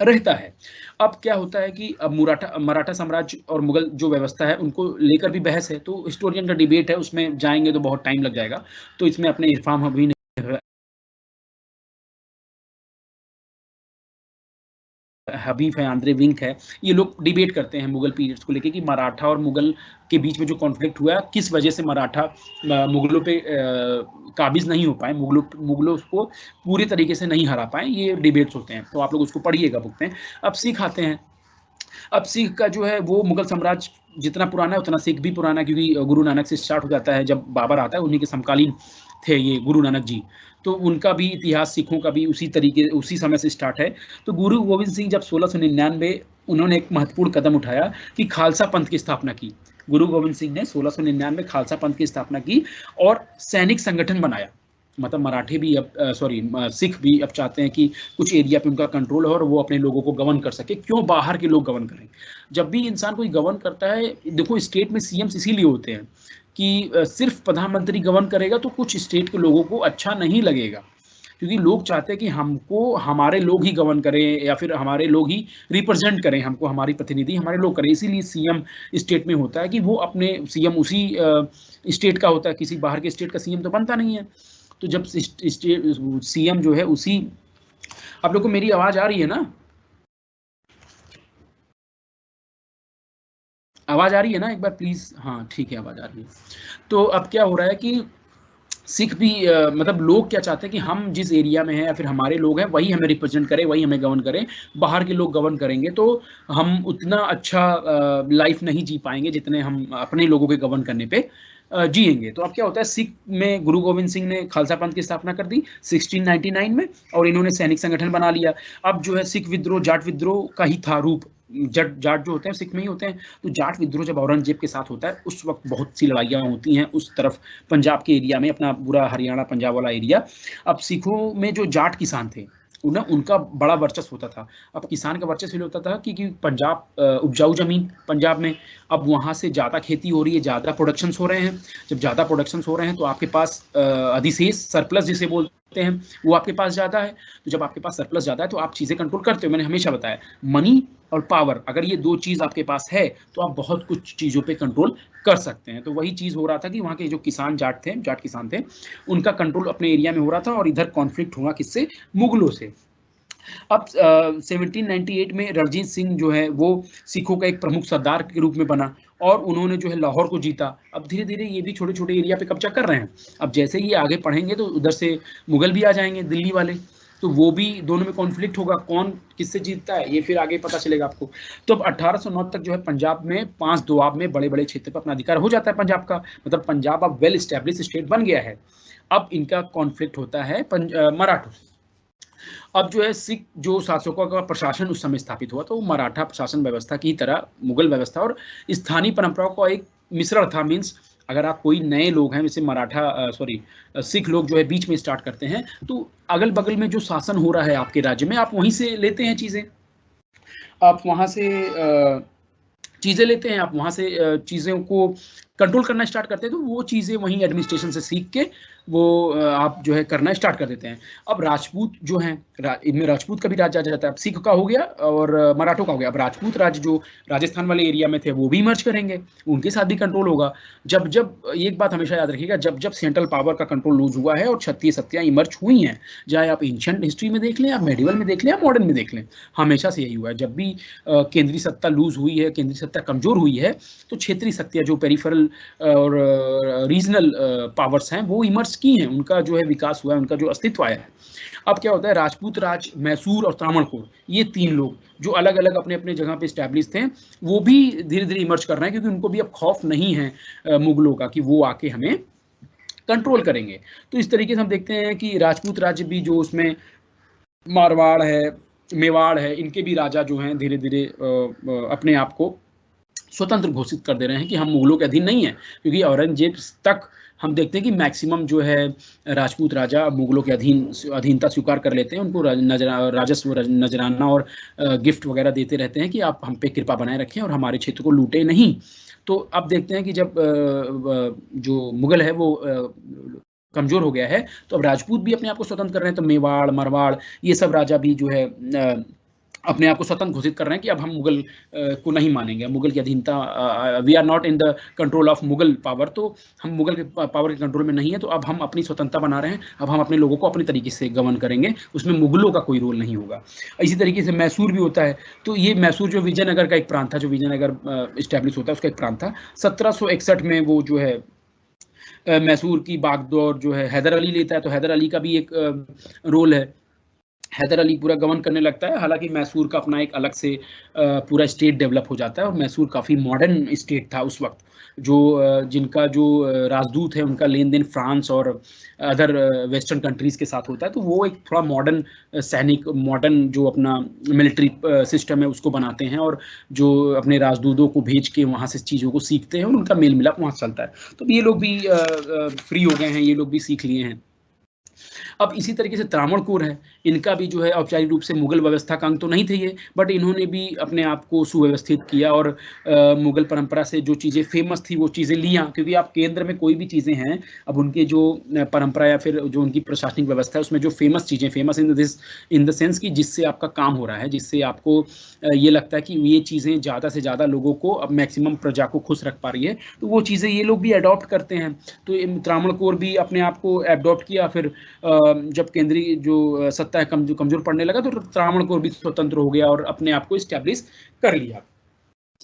रहता है। अब क्या होता है कि अब मराठा साम्राज्य और मुगल जो व्यवस्था है उनको लेकर भी बहस है, तो हिस्टोरियन का डिबेट है, उसमें जाएंगे तो बहुत टाइम लग जाएगा, तो इसमें अपने इरफान अभी हबीब है, आंद्रे विंक है, ये लोग डिबेट करते हैं मुगल पीरियड्स को लेके कि मराठा और मुगल के बीच में जो कॉन्फ्लिक्ट हुआ, किस वजह से मराठा मुगलों पे काबिज नहीं हो पाए, मुगलों को पूरे तरीके से नहीं हरा पाए। ये डिबेट्स होते हैं, तो आप लोग उसको पढ़िएगा बुक में। अब सिख आते हैं। अब सिख का जो है वो मुगल साम्राज्य जितना पुराना है उतना सिख भी पुराना है, क्योंकि गुरु नानक से स्टार्ट हो जाता है। जब बाबर आता है उन्हीं के समकालीन थे ये गुरु नानक जी, तो उनका भी इतिहास सिखों का भी उसी समय से स्टार्ट है। तो गुरु गोविंद सिंह जब 1699 उन्होंने एक महत्वपूर्ण कदम उठाया कि खालसा पंथ की स्थापना की। गुरु गोविंद सिंह ने 1699 खालसा पंथ की स्थापना की और सैनिक संगठन बनाया। मतलब मराठे भी अब सिख भी अब चाहते हैं कि कुछ एरिया पे उनका कंट्रोल हो और वो अपने लोगों को गवर्न कर सके। क्यों बाहर के लोग गवर्न करें? जब भी इंसान कोई गवर्न करता है, देखो स्टेट में सीएम्स इसीलिए होते हैं कि सिर्फ प्रधानमंत्री गवर्न करेगा तो कुछ स्टेट के लोगों को अच्छा नहीं लगेगा, क्योंकि लोग चाहते हैं कि हमको हमारे लोग ही गवर्न करें या फिर हमारे लोग ही रिप्रेजेंट करें, हमको हमारी प्रतिनिधि हमारे लोग करें। इसीलिए सीएम स्टेट में होता है कि वो अपने सीएम उसी स्टेट का होता है, किसी बाहर के स्टेट का सीएम तो बनता नहीं है। तो जब सीएम जो है उसी, आप लोग को मेरी आवाज आ रही है ना? आवाज आ रही है ना? एक बार प्लीज। हाँ ठीक है, आवाज आ रही है। तो अब क्या हो रहा है कि सिख भी मतलब लोग क्या चाहते हैं कि हम जिस एरिया में हैं या फिर हमारे लोग हैं वही हमें रिप्रेजेंट करें, वही हमें गवर्न करें। बाहर के लोग गवर्न करेंगे तो हम उतना अच्छा लाइफ नहीं जी पाएंगे जितने हम अपने लोगों के गवर्न करने पे जिएंगे। तो अब क्या होता है, सिख में गुरु गोविंद सिंह ने खालसा पंथ की स्थापना कर दी 1699 में, और इन्होंने सैनिक संगठन बना लिया। अब जो है सिख विद्रोह जाट विद्रोह का ही था रूप। जाट जो होते हैं सिख में ही होते हैं। तो जाट विद्रोह जब औरंगजेब के साथ होता है उस वक्त बहुत सी लड़ाइयाँ होती हैं उस तरफ, पंजाब के एरिया में, अपना पूरा हरियाणा पंजाब वाला एरिया। अब सिखों में जो जाट किसान थे उनका बड़ा वर्चस्व होता था। अब किसान का वर्चस्व होता था क्योंकि पंजाब उपजाऊ जमीन पंजाब में, अब वहाँ से ज़्यादा खेती हो रही है, ज़्यादा प्रोडक्शंस हो रहे हैं। जब ज़्यादा प्रोडक्शंस हो रहे हैं तो आपके पास अधिशेष, सरप्लस जिसे बोलते हैं, वो आपके पास ज़्यादा है। तो जब आपके पास सरप्लस ज़्यादा है तो आप चीज़ें कंट्रोल करते हो। मैंने हमेशा बताया, मनी और पावर, अगर ये दो चीज़ आपके पास है तो आप बहुत कुछ चीज़ों पे कंट्रोल कर सकते हैं। तो वही चीज़ हो रहा था कि वहाँ के जो किसान जाट किसान थे, उनका कंट्रोल अपने एरिया में हो रहा था और इधर कॉन्फ्लिक्ट हुआ किससे? मुगलों से। अब 1798 में रणजीत सिंह जो है वो सिखों का एक प्रमुख सरदार के रूप में बना और उन्होंने जो है लाहौर को जीता। अब धीरे धीरे ये भी छोटे छोटे एरिया पे कब्जा कर रहे हैं। अब जैसे ही आगे पढ़ेंगे तो उधर से मुगल भी आ जाएंगे, दिल्ली वाले, तो वो भी दोनों में कॉन्फ्लिक्ट होगा, कौन किससे जीतता है ये फिर आगे पता चलेगा आपको। तो अब 1809 तक जो है पंजाब में 5 दोआब में बड़े बड़े क्षेत्र पर अपना अधिकार हो जाता है पंजाब का। मतलब पंजाब अब वेल स्टैब्लिश स्टेट बन गया है। अब इनका कॉन्फ्लिक्ट होता है मराठों से। अब जो है सिख जो शासकों का प्रशासन उस समय स्थापित हुआ तो मराठा प्रशासन व्यवस्था की तरह मुगल व्यवस्था और स्थानीय परंपराओं का एक मिश्रण था। मीन्स अगर आप कोई नए लोग हैं, जैसे सिख लोग जो है बीच में स्टार्ट करते हैं, तो अगल बगल में जो शासन हो रहा है आपके राज्य में, आप वहीं से लेते हैं चीज़ें, आप वहाँ से चीज़ें लेते हैं, आप वहाँ से चीज़ों को कंट्रोल करना स्टार्ट करते हैं। तो वो चीज़ें वहीं एडमिनिस्ट्रेशन से सीख के वो आप जो है करना स्टार्ट कर देते हैं। अब राजपूत जो हैं, इनमें राजपूत का भी राज्य आ जाता है। अब सिख का हो गया और मराठों का हो गया। अब राजपूत राज्य जो राजस्थान वाले एरिया में थे वो भी मर्ज करेंगे, उनके साथ भी कंट्रोल होगा। जब जब एक बात हमेशा याद रखिएगा, जब जब सेंट्रल पावर का कंट्रोल लूज हुआ है और क्षत्रिय सत्ताएं इमर्ज हुई हैं, चाहे आप एंशिएंट हिस्ट्री में देख लें, आप मेडिवल में देख लें, आप मॉडर्न में देख लें, हमेशा से यही हुआ है। जब भी केंद्रीय सत्ता लूज हुई है, केंद्रीय सत्ता कमजोर हुई है, तो क्षेत्रीय शक्तियां जो पेरिफेरल और रीजनल पावर्स हैं वो इमर्ज की हैं, उनका जो है विकास हुआ है, उनका जो अस्तित्व आया है। अब क्या होता है, राजपूत राज, मैसूर और त्रावणकोर, ये 3 लोग जो अलग अलग अपने अपने जगह पे स्टैब्लिश थे, वो भी धीरे धीरे इमर्ज कर रहे हैं, क्योंकि उनको भी अब खौफ नहीं है मुगलों का कि वो आके हमें कंट्रोल करेंगे। तो इस तरीके से हम देखते हैं कि राजपूत राज्य भी जो उसमें मारवाड़ है, मेवाड़ है, इनके भी राजा जो हैं धीरे धीरे अपने आप को स्वतंत्र घोषित कर दे रहे हैं कि हम मुगलों के अधीन नहीं है। क्योंकि औरंगजेब तक हम देखते हैं कि मैक्सिमम जो है राजपूत राजा मुगलों के अधीनता स्वीकार कर लेते हैं, उनको राजस्व, नजराना और गिफ्ट वगैरह देते रहते हैं कि आप हम पे कृपा बनाए रखें और हमारे क्षेत्र को लूटे नहीं। तो अब देखते हैं कि जब जो मुगल है वो कमजोर हो गया है, तो अब राजपूत भी अपने आप को स्वतंत्र कर रहे हैं। तो मेवाड़, मारवाड़, ये सब राजा भी जो है अपने आप को स्वतंत्र घोषित कर रहे हैं कि अब हम मुगल को नहीं मानेंगे, मुगल की अधीनता, we are not in the control of Mughal power, तो हम मुगल के पावर के कंट्रोल में नहीं है, तो अब हम अपनी स्वतंत्रता बना रहे हैं, अब हम अपने लोगों को अपनी तरीके से गवर्न करेंगे, उसमें मुगलों का कोई रोल नहीं होगा। इसी तरीके से मैसूर भी होता है, तो ये मैसूर जो विजयनगर का एक प्रांत था, जो विजयनगर इस्टेब्लिश होता है उसका एक प्रांत था। 1761 में वो जो है मैसूर की बागडोर जो है हैदर अली लेता है, तो हैदर अली का भी एक रोल है, हैदर अली पूरा गवर्न करने लगता है। हालांकि मैसूर का अपना एक अलग से पूरा स्टेट डेवलप हो जाता है, और मैसूर काफ़ी मॉडर्न स्टेट था उस वक्त, जो जिनका जो राजदूत है उनका लेन देन फ्रांस और अदर वेस्टर्न कंट्रीज़ के साथ होता है, तो वो एक थोड़ा मॉडर्न सैनिक, मॉडर्न जो अपना मिलिट्री सिस्टम है उसको बनाते हैं, और जो अपने राजदूतों को भेज के वहाँ से चीज़ों को सीखते हैं, और उनका मेल मिलाप वहाँ चलता है। तो ये लोग भी फ्री हो गए हैं, ये लोग भी सीख लिए हैं। अब इसी तरीके से त्रावणकोर है, इनका भी जो है औपचारिक रूप से मुगल व्यवस्था का अंग तो नहीं थे ये, बट इन्होंने भी अपने आप को सुव्यवस्थित किया, और मुगल परंपरा से जो चीज़ें फेमस थी वो चीज़ें लिया, क्योंकि आप केंद्र में कोई भी चीज़ें हैं, अब उनके जो परंपरा या फिर जो उनकी प्रशासनिक व्यवस्था है उसमें जो फेमस चीज़ें, फेमस इन द सेंस कि जिससे आपका काम हो रहा है, जिससे आपको ये लगता है कि ये चीज़ें ज़्यादा से ज़्यादा लोगों को, अब मैक्सिमम प्रजा को खुश रख पा रही है, तो वो चीज़ें ये लोग भी अडॉप्ट करते हैं। तो त्रावणकोर भी अपने आप को अडॉप्ट किया, फिर जब केंद्रीय जो सत्ता है कमजोर पड़ने लगा, तो त्रावणकोर भी स्वतंत्र हो गया और अपने आप को स्टैब्लिश कर लिया।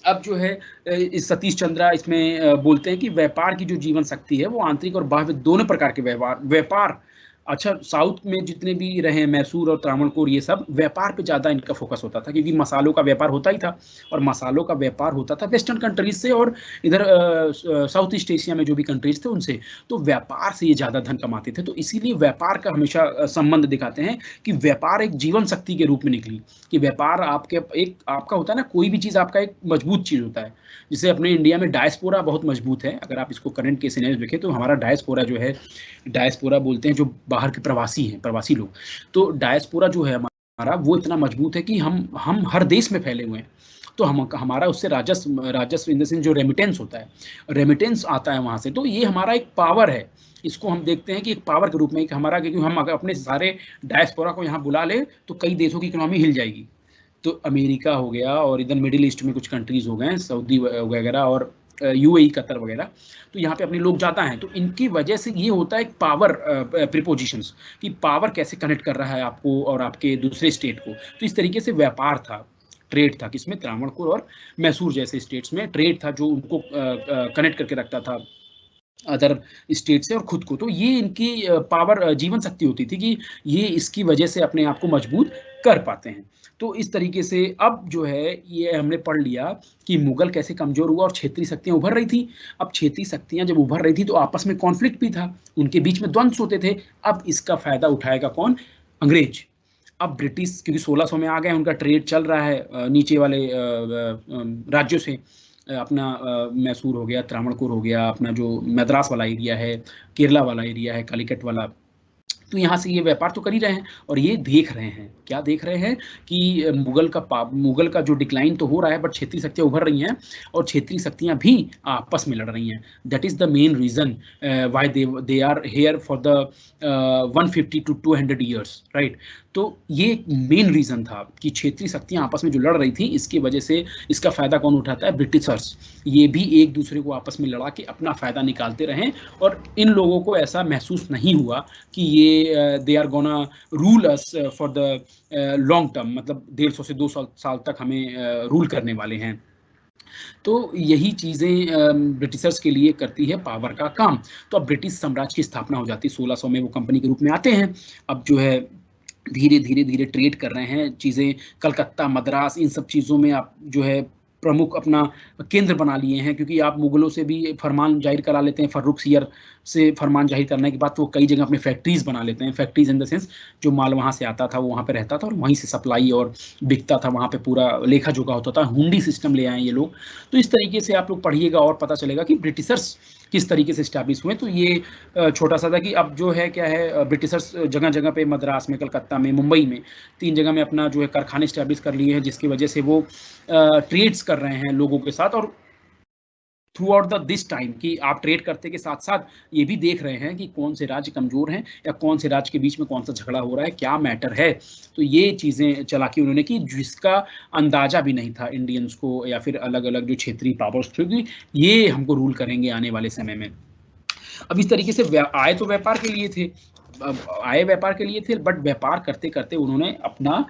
अब जो है इस सतीश चंद्रा इसमें बोलते हैं कि व्यापार की जो जीवन शक्ति है वो आंतरिक और बाह्य दोनों प्रकार के व्यापार। अच्छा, साउथ में जितने भी रहे मैसूर और त्रावणकोर, ये सब व्यापार पे ज़्यादा इनका फोकस होता था, क्योंकि मसालों का व्यापार होता ही था, और मसालों का व्यापार होता था वेस्टर्न कंट्रीज से और इधर साउथ ईस्ट एशिया में जो भी कंट्रीज थे उनसे, तो व्यापार से ये ज़्यादा धन कमाते थे। तो इसीलिए व्यापार का हमेशा संबंध दिखाते हैं कि व्यापार एक जीवन शक्ति के रूप में निकली, कि व्यापार आपके एक आपका होता है ना, कोई भी चीज़ आपका एक मजबूत चीज़ होता है। जैसे अपने इंडिया में डायस्पोरा बहुत मजबूत है, अगर आप इसको करंट के सिनेरियो देखें तो हमारा डायस्पोरा जो है, डायस्पोरा बोलते हैं जो बाहर के प्रवासी हैं, प्रवासी लोग, तो डायस्पोरा जो है हमारा वो इतना मजबूत है कि हम हर देश में फैले हुए हैं, तो हमारा उससे राजस्व राजस्व इन द सेंस जो रेमिटेंस होता है, रेमिटेंस आता है वहाँ से, तो ये हमारा एक पावर है। इसको हम देखते हैं कि एक पावर के रूप में, कि हमारा, क्योंकि हम अगर अपने सारे डायस्पोरा को यहाँ बुला ले तो कई देशों की इकोनॉमी हिल जाएगी। तो अमेरिका हो गया, और इधर मिडिल ईस्ट में कुछ कंट्रीज हो गए, सऊदी वगैरह और यूएई, कतर वगैरह, तो यहाँ पे अपने लोग जाता है, तो इनकी वजह से ये होता है एक पावर प्रीपोजिशंस, कि पावर कैसे कनेक्ट कर रहा है आपको और आपके दूसरे स्टेट को। तो इस तरीके से व्यापार था, ट्रेड था, किसमें, त्रावणकोर और मैसूर जैसे स्टेट्स में ट्रेड था, जो उनको कनेक्ट करके रखता था अदर स्टेट से और खुद को। तो ये इनकी पावर, जीवन शक्ति होती थी, कि ये इसकी वजह से अपने आप को मजबूत कर पाते हैं। तो इस तरीके से अब जो है ये हमने पढ़ लिया कि मुगल कैसे कमजोर हुआ और क्षेत्रीय शक्तियां उभर रही थी। अब क्षेत्रीय शक्तियां जब उभर रही थी तो आपस में कॉन्फ्लिक्ट भी था, उनके बीच में द्वंद्व होते थे। अब इसका फायदा उठाएगा कौन? अंग्रेज। अब ब्रिटिश, क्योंकि 1600 में आ गए, उनका ट्रेड चल रहा है नीचे वाले राज्यों से, अपना मैसूर हो गया, त्रावणकोर हो गया, अपना जो मद्रास वाला एरिया है, केरला वाला एरिया है, कालीकट वाला, तो यहाँ से ये व्यापार तो कर ही रहे हैं, और ये देख रहे हैं, क्या देख रहे हैं कि मुगल का जो डिक्लाइन तो हो रहा है, बट क्षेत्रीय शक्तियाँ उभर रही हैं, और क्षेत्रीय शक्तियाँ भी आपस में लड़ रही हैं। That is the main reason why they are here for the 150 to 200 years, right. तो ये मेन रीजन था कि क्षेत्रीय शक्तियाँ आपस में जो लड़ रही थी, इसकी वजह से इसका फायदा कौन उठाता है? ब्रिटिशर्स। ये भी एक दूसरे को आपस में लड़ा के अपना फायदा निकालते रहें, और इन लोगों को ऐसा महसूस नहीं हुआ कि ये they are gonna rule us for the long term, मतलब 150 से 200 साल तक हमें रूल करने वाले हैं। तो यही चीज़ें ब्रिटिशर्स के लिए करती है पावर का काम। तो अब ब्रिटिश साम्राज्य की स्थापना हो जाती है 1600 में, वो कंपनी के रूप में आते हैं। अब जो है धीरे धीरे धीरे ट्रेड कर रहे हैं, चीज़ें कलकत्ता, मद्रास, इन सब चीज़ों में आप जो है प्रमुख अपना केंद्र बना लिए हैं, क्योंकि आप मुगलों से भी फरमान जाहिर करा लेते हैं। फर्रुख सियर से फरमान जाहिर करने के बाद तो वो कई जगह अपने फैक्ट्रीज बना लेते हैं। फैक्ट्रीज इन द सेंस जो माल वहाँ से आता था वो वहाँ पे रहता था और वहीं से सप्लाई और बिकता था, वहाँ पे पूरा लेखा जोखा होता था। हुंडी सिस्टम ले आए ये लोग। तो इस तरीके से आप लोग पढ़िएगा और पता चलेगा कि ब्रिटिशर्स किस तरीके से स्टैब्लिश हुए। तो ये छोटा सा था कि अब जो है क्या है, ब्रिटिशर्स जगह जगह पे, मद्रास में, कलकत्ता में, मुंबई में, 3 जगह में अपना जो है कारखाने स्टैब्लिश कर लिए हैं, जिसकी वजह से वो ट्रेड्स कर रहे हैं लोगों के साथ। और through out the this time कि आप ट्रेड करते के साथ साथ ये भी देख रहे हैं कि कौन से राज्य कमजोर हैं या कौन से राज्य के बीच में कौन सा झगड़ा हो रहा है, क्या मैटर है। तो ये चीज़ें चालाकी उन्होंने की जिसका अंदाजा भी नहीं था इंडियंस को या फिर अलग अलग जो क्षेत्रीय पावर्स थे कि ये हमको रूल करेंगे आने वाले समय में। अब इस तरीके से आए तो व्यापार के लिए थे, आए व्यापार के लिए थे, बट व्यापार करते करते उन्होंने अपना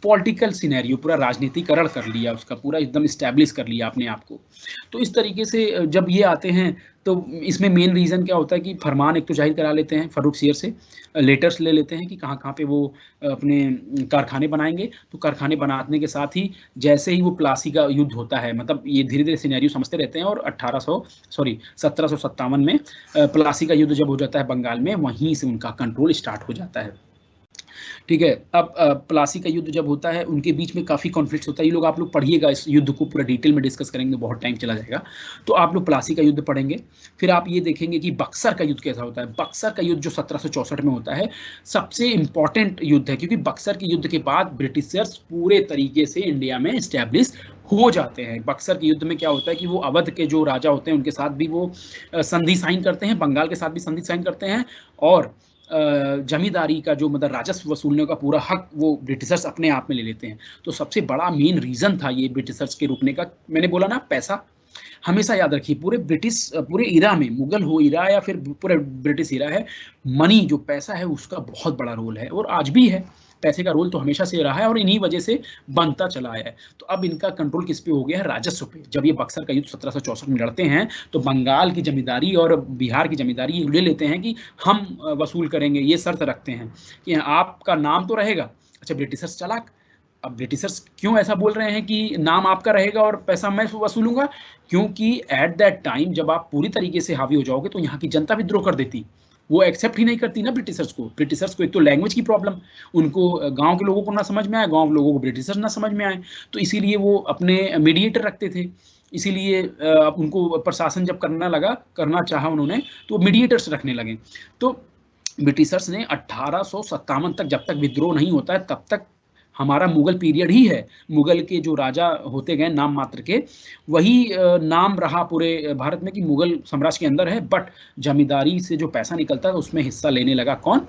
पॉलिटिकल सिनेरियो पूरा राजनीतिकरण कर लिया, उसका पूरा एकदम स्टैब्लिश कर लिया अपने आप को। तो इस तरीके से जब ये आते हैं तो इसमें मेन रीज़न क्या होता है कि फरमान एक तो जाहिर करा लेते हैं फर्रुख सियर से, लेटर्स ले लेते हैं कि कहाँ कहाँ पे वो अपने कारखाने बनाएंगे। तो कारखाने बनाने के साथ ही जैसे ही वो प्लासी का युद्ध होता है, मतलब ये धीरे धीरे सिनेरियो समझते रहते हैं, और 1757 में प्लासी का युद्ध जब हो जाता है बंगाल में, वहीं से उनका कंट्रोल स्टार्ट हो जाता है। ठीक है। अब प्लासी का युद्ध जब होता है उनके बीच में काफ़ी कॉन्फ्लिक्ट होता है। ये लोग आप लोग पढ़िएगा, इस युद्ध को पूरा डिटेल में डिस्कस करेंगे, बहुत टाइम चला जाएगा। तो आप लोग प्लासी का युद्ध पढ़ेंगे, फिर आप ये देखेंगे कि बक्सर का युद्ध कैसा होता है। बक्सर का युद्ध जो 1764 में होता है, सबसे इंपॉर्टेंट युद्ध है, क्योंकि बक्सर के युद्ध के बाद ब्रिटिशर्स पूरे तरीके से इंडिया में स्टैब्लिश हो जाते हैं। बक्सर के युद्ध में क्या होता है कि वो अवध के जो राजा होते हैं उनके साथ भी वो संधि साइन करते हैं, बंगाल के साथ भी संधि साइन करते हैं, और जमींदारी का जो मतलब राजस्व वसूलने का पूरा हक वो ब्रिटिशर्स अपने आप में ले लेते हैं। तो सबसे बड़ा मेन रीजन था ये ब्रिटिशर्स के रुकने का, मैंने बोला ना पैसा। हमेशा याद रखिए पूरे इरा में, मुगल हो इरा या फिर पूरे ब्रिटिश इरा है, मनी जो पैसा है उसका बहुत बड़ा रोल है, और आज भी है। पैसे का रोल तो हमेशा से रहा है और इन्हीं वजह से बनता चला आया है। तो अब इनका कंट्रोल किस पे हो गया है? राजस्व पे। जब ये बक्सर का युद्ध 1764 में लड़ते हैं तो बंगाल की जमींदारी और बिहार की जमींदारी ले लेते हैं कि हम वसूल करेंगे, ये शर्त रखते हैं कि आपका नाम तो रहेगा। अच्छा, ब्रिटिशर्स चालाक, अब ब्रिटिशर्स क्यों ऐसा बोल रहे हैं कि नाम आपका रहेगा और पैसा मैं वसूलूंगा? क्योंकि एट दैट टाइम जब आप पूरी तरीके से हावी हो जाओगे तो यहाँ की जनता विद्रोह कर देती, वो एक्सेप्ट ही नहीं करती ना ब्रिटिशर्स को। ब्रिटिशर्स को एक तो लैंग्वेज की प्रॉब्लम, उनको गांव के लोगों को ना समझ में आए, गांव के लोगों को ब्रिटिशर्स ना समझ में आए, तो इसीलिए वो अपने मीडिएटर रखते थे। इसीलिए उनको प्रशासन जब करना चाहा उन्होंने, तो मीडिएटर्स रखने लगे। तो ब्रिटिशर्स ने 1857 तक, जब तक विद्रोह नहीं होता है तब तक हमारा मुगल पीरियड ही है। मुगल के जो राजा होते गए नाम मात्र के, वही नाम रहा पूरे भारत में कि मुगल साम्राज्य के अंदर है, बट जमींदारी से जो पैसा निकलता है उसमें हिस्सा लेने लगा कौन?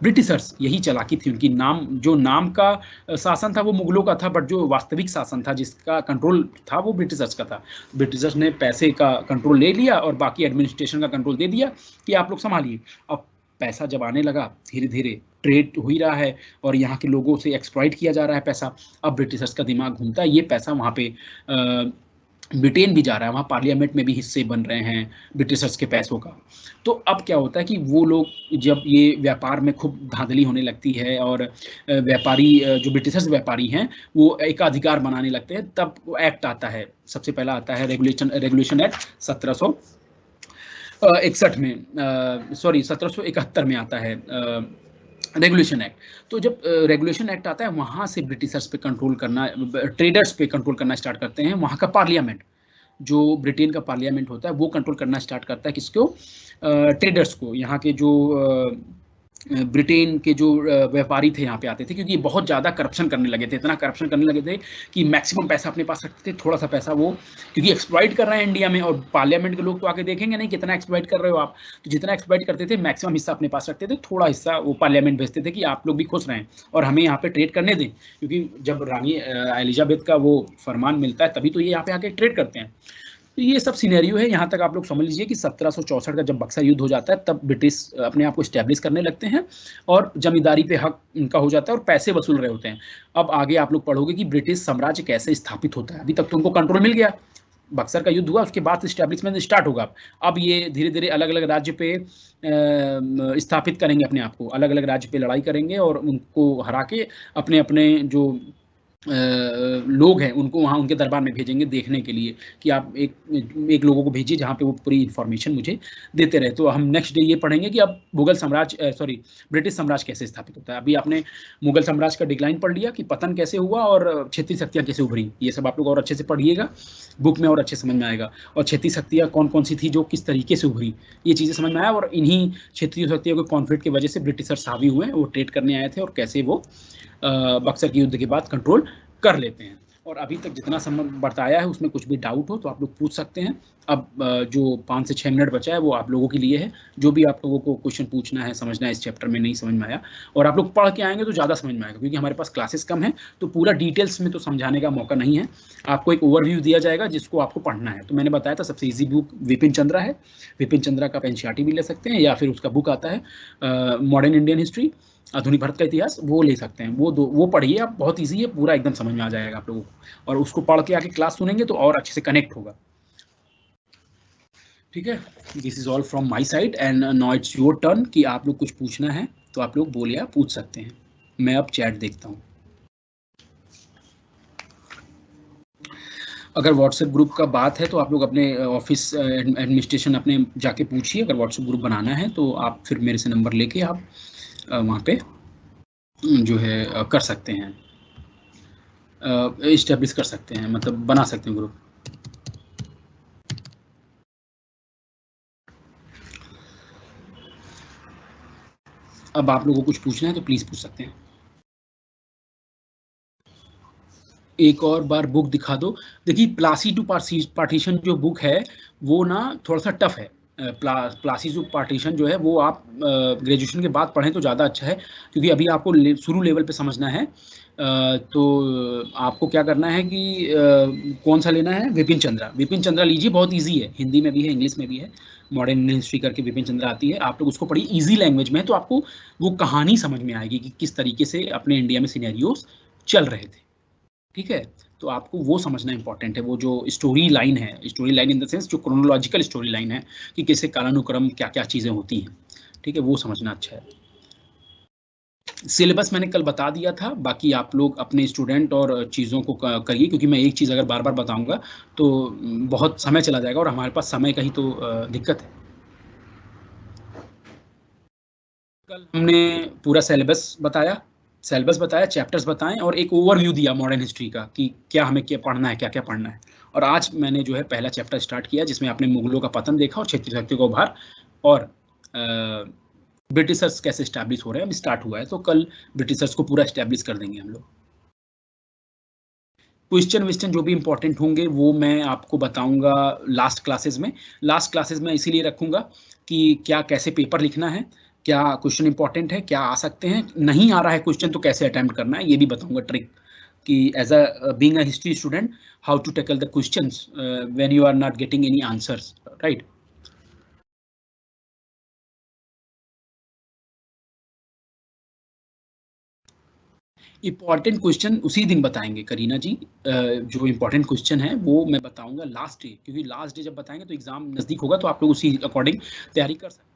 ब्रिटिशर्स। यही चालाकी थी उनकी। नाम का शासन था वो मुगलों का था, बट जो वास्तविक शासन था, जिसका कंट्रोल था, वो ब्रिटिशर्स का था। ब्रिटिशर्स ने पैसे का कंट्रोल ले लिया और बाकी एडमिनिस्ट्रेशन का कंट्रोल दे दिया कि आप लोग संभालिए। अब पैसा जब आने लगा, धीरे धीरे ट्रेड हो ही रहा है और यहाँ के लोगों से एक्सप्लॉइट किया जा रहा है पैसा। अब ब्रिटिशर्स का दिमाग घूमता है, ये पैसा वहाँ पे ब्रिटेन भी जा रहा है, वहाँ पार्लियामेंट में भी हिस्से बन रहे हैं ब्रिटिशर्स के पैसों का। तो अब क्या होता है कि वो लोग जब ये व्यापार में खूब धांधली होने लगती है और व्यापारी जो ब्रिटिशर्स व्यापारी हैं वो एकाधिकार बनाने लगते हैं, तब वो एक्ट आता है। सबसे पहला आता है रेगुलेशन एक्ट 1761 में, 1771 में आता है रेगुलेशन एक्ट। तो जब रेगुलेशन एक्ट आता है, वहाँ से ब्रिटिशर्स पे कंट्रोल करना, ट्रेडर्स पे कंट्रोल करना स्टार्ट करते हैं। वहाँ का पार्लियामेंट, जो ब्रिटेन का पार्लियामेंट होता है, वो कंट्रोल करना स्टार्ट करता है किसको? ट्रेडर्स को। यहाँ के जो ब्रिटेन के जो व्यापारी थे यहाँ पे आते थे, क्योंकि ये बहुत ज़्यादा करप्शन करने लगे थे, इतना करप्शन करने लगे थे कि मैक्सिमम पैसा अपने पास रखते थे, थोड़ा सा पैसा वो, क्योंकि एक्सप्लॉइट कर रहे हैं इंडिया में, और पार्लियामेंट के लोग तो आके देखेंगे नहीं कितना एक्सप्लॉइट कर रहे हो आप। तो जितना एक्सप्लॉइट करते थे मैक्सिमम हिस्सा अपने पास रखते थे, थोड़ा हिस्सा वो पार्लियामेंट भेजते थे कि आप लोग भी खुश रहें और हमें यहाँ पे ट्रेड करने दें, क्योंकि जब रानी एलिजाबेथ का वो फरमान मिलता है तभी तो ये यहाँ पे आके ट्रेड करते हैं। तो ये सब सिनेरियो है। यहाँ तक आप लोग समझ लीजिए कि 1764 का जब बक्सर युद्ध हो जाता है, तब ब्रिटिश अपने आप को स्टैब्लिश करने लगते हैं और जमींदारी पे हक उनका हो जाता है और पैसे वसूल रहे होते हैं। अब आगे आप लोग पढ़ोगे कि ब्रिटिश साम्राज्य कैसे स्थापित होता है। अभी तक तो उनको कंट्रोल मिल गया, बक्सर का युद्ध हुआ, उसके बाद स्टैब्लिशमेंट स्टार्ट होगा। अब ये धीरे धीरे अलग अलग राज्य पे स्थापित करेंगे अपने आप को, अलग अलग राज्य पे लड़ाई करेंगे और उनको हरा के अपने अपने जो लोग हैं उनको वहाँ उनके दरबार में भेजेंगे देखने के लिए कि आप एक लोगों को भेजिए जहाँ पे वो पूरी इन्फॉर्मेशन मुझे देते रहे। तो हम नेक्स्ट डे ये पढ़ेंगे कि अब ब्रिटिश साम्राज्य कैसे स्थापित होता है। अभी आपने मुगल साम्राज्य का डिक्लाइन पढ़ लिया कि पतन कैसे हुआ और क्षेत्रीय शक्तियाँ कैसे उभरी, ये सब आप लोग और अच्छे से पढ़िएगा, बुक में और अच्छे समझ में आएगा। और क्षेत्रीय शक्तियाँ कौन कौन सी थी, जो किस तरीके से उभरी, ये चीज़ें समझ में आया। और इन्हीं क्षेत्रीय शक्तियों के कॉन्फ्लिक्ट की वजह से ब्रिटिशर्स हावी हुए, वो ट्रेड करने आए थे और कैसे वो बक्सर के युद्ध के बाद कंट्रोल कर लेते हैं। और अभी तक जितना समय बताया है उसमें कुछ भी डाउट हो तो आप लोग पूछ सकते हैं। अब जो 5 से 6 मिनट बचा है वो आप लोगों के लिए है, जो भी आप लोगों को क्वेश्चन पूछना है, समझना है इस चैप्टर में नहीं समझ में आया, और आप लोग पढ़ के आएंगे तो ज़्यादा समझ में आएगा, क्योंकि हमारे पास क्लासेस कम है तो पूरा डिटेल्स में तो समझाने का मौका नहीं है। आपको एक ओवरव्यू दिया जाएगा जिसको आपको पढ़ना है। तो मैंने बताया था सबसे ईजी बुक विपिन चंद्रा है, विपिन चंद्रा का एनसीईआरटी भी ले सकते हैं, या फिर उसका बुक आता है मॉडर्न इंडियन हिस्ट्री, आधुनिक भारत का इतिहास, वो ले सकते हैं। वो पढ़िए आप, बहुत ईजी है, पूरा एकदम समझ में आ जाएगा आप लोगों को, और उसको पढ़ के आके क्लास सुनेंगे तो और अच्छे से कनेक्ट होगा। ठीक है, this is all from my side and now it's your turn कि आप लोग कुछ पूछना है तो आप लोग बोलिए, आप पूछ सकते हैं। मैं अब चैट देखता हूँ। अगर व्हाट्सएप ग्रुप का बात है तो आप लोग अपने ऑफिस एडमिनिस्ट्रेशन अपने जाके पूछिए, अगर व्हाट्सएप ग्रुप बनाना है तो आप फिर मेरे से नंबर लेके आप वहाँ पे जो है कर सकते हैं, इस्टेब्लिश कर सकते हैं, मतलब बना सकते हैं ग्रुप। अब आप लोगों को कुछ पूछना है तो प्लीज पूछ सकते हैं। एक और बार बुक दिखा दो। देखिए प्लासी टू पार्टीशन जो बुक है वो ना थोड़ा सा टफ है। प्लासी टू पार्टीशन जो है वो आप ग्रेजुएशन के बाद पढ़ें तो ज़्यादा अच्छा है, क्योंकि अभी आपको शुरू लेवल पे समझना है। तो आपको क्या करना है कि कौन सा लेना है, विपिन चंद्रा। विपिन चंद्रा लीजिए, बहुत इजी है, हिंदी में भी है इंग्लिश में भी है, मॉडर्न इंडियन हिस्ट्री करके विपिन चंद्रा आती है। आप लोग उसको पढ़िए, इजी लैंग्वेज में है, तो आपको वो कहानी समझ में आएगी कि किस तरीके से अपने इंडिया में सिनेरियोस चल रहे थे। ठीक है, तो आपको वो समझना इंपॉर्टेंट है, वो जो स्टोरी लाइन है, story line in the sense जो क्रोनोलॉजिकल स्टोरी लाइन है कि कैसे कालानुक्रम क्या क्या चीज़ें होती हैं। ठीक है, वो समझना अच्छा है। सिलेबस मैंने कल बता दिया था, बाकी आप लोग अपने स्टूडेंट और चीज़ों को करिए, क्योंकि मैं एक चीज़ अगर बार बार बताऊंगा तो बहुत समय चला जाएगा और हमारे पास समय का ही तो दिक्कत है। कल हमने पूरा सिलेबस बताया, चैप्टर्स बताएं और एक ओवरव्यू दिया मॉडर्न हिस्ट्री का कि क्या हमें क्या पढ़ना है, क्या क्या पढ़ना है। और आज मैंने जो है पहला चैप्टर स्टार्ट किया जिसमें आपने मुगलों का पतन देखा और क्षेत्रीय शक्ति का उभार, और ब्रिटिशर्स कैसे स्टैब्लिश हो रहे हैं, अब स्टार्ट हुआ है, तो कल ब्रिटिशर्स को पूरा स्टैब्लिश कर देंगे हम लोग। क्वेश्चन जो भी इंपॉर्टेंट होंगे वो मैं आपको बताऊंगा लास्ट क्लासेस में इसीलिए रखूंगा कि क्या कैसे पेपर लिखना है, क्या क्वेश्चन इंपॉर्टेंट है, क्या आ सकते हैं, नहीं आ रहा है क्वेश्चन तो कैसे अटेम्प्ट करना है, ये भी बताऊंगा ट्रिक कि as a being a history student how to tackle the questions when you are not getting any answers, right. Important question उसी दिन बताएंगे करीना जी। जो इंपॉर्टेंट क्वेश्चन है वो मैं बताऊंगा लास्ट डे, क्योंकि लास्ट डे जब बताएंगे तो एग्जाम नजदीक होगा, तो आप लोग उसी अकॉर्डिंग तैयारी कर सकते हैं।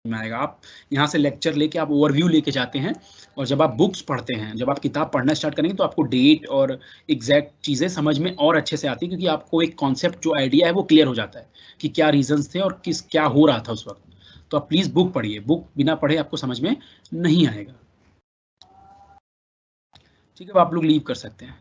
में आएगा, आप यहाँ से लेक्चर लेके आप ओवरव्यू लेके जाते हैं, और जब आप बुक्स पढ़ते हैं, जब आप किताब पढ़ना स्टार्ट करेंगे तो आपको डेट और एग्जैक्ट चीज़ें समझ में और अच्छे से आती है, क्योंकि आपको एक कॉन्सेप्ट जो आइडिया है वो क्लियर हो जाता है कि क्या रीजंस थे और क्या हो रहा था उस वक्त। तो आप प्लीज़ बुक पढ़िए, बुक बिना पढ़े आपको समझ में नहीं आएगा। ठीक है, अब आप लोग लीव कर सकते हैं।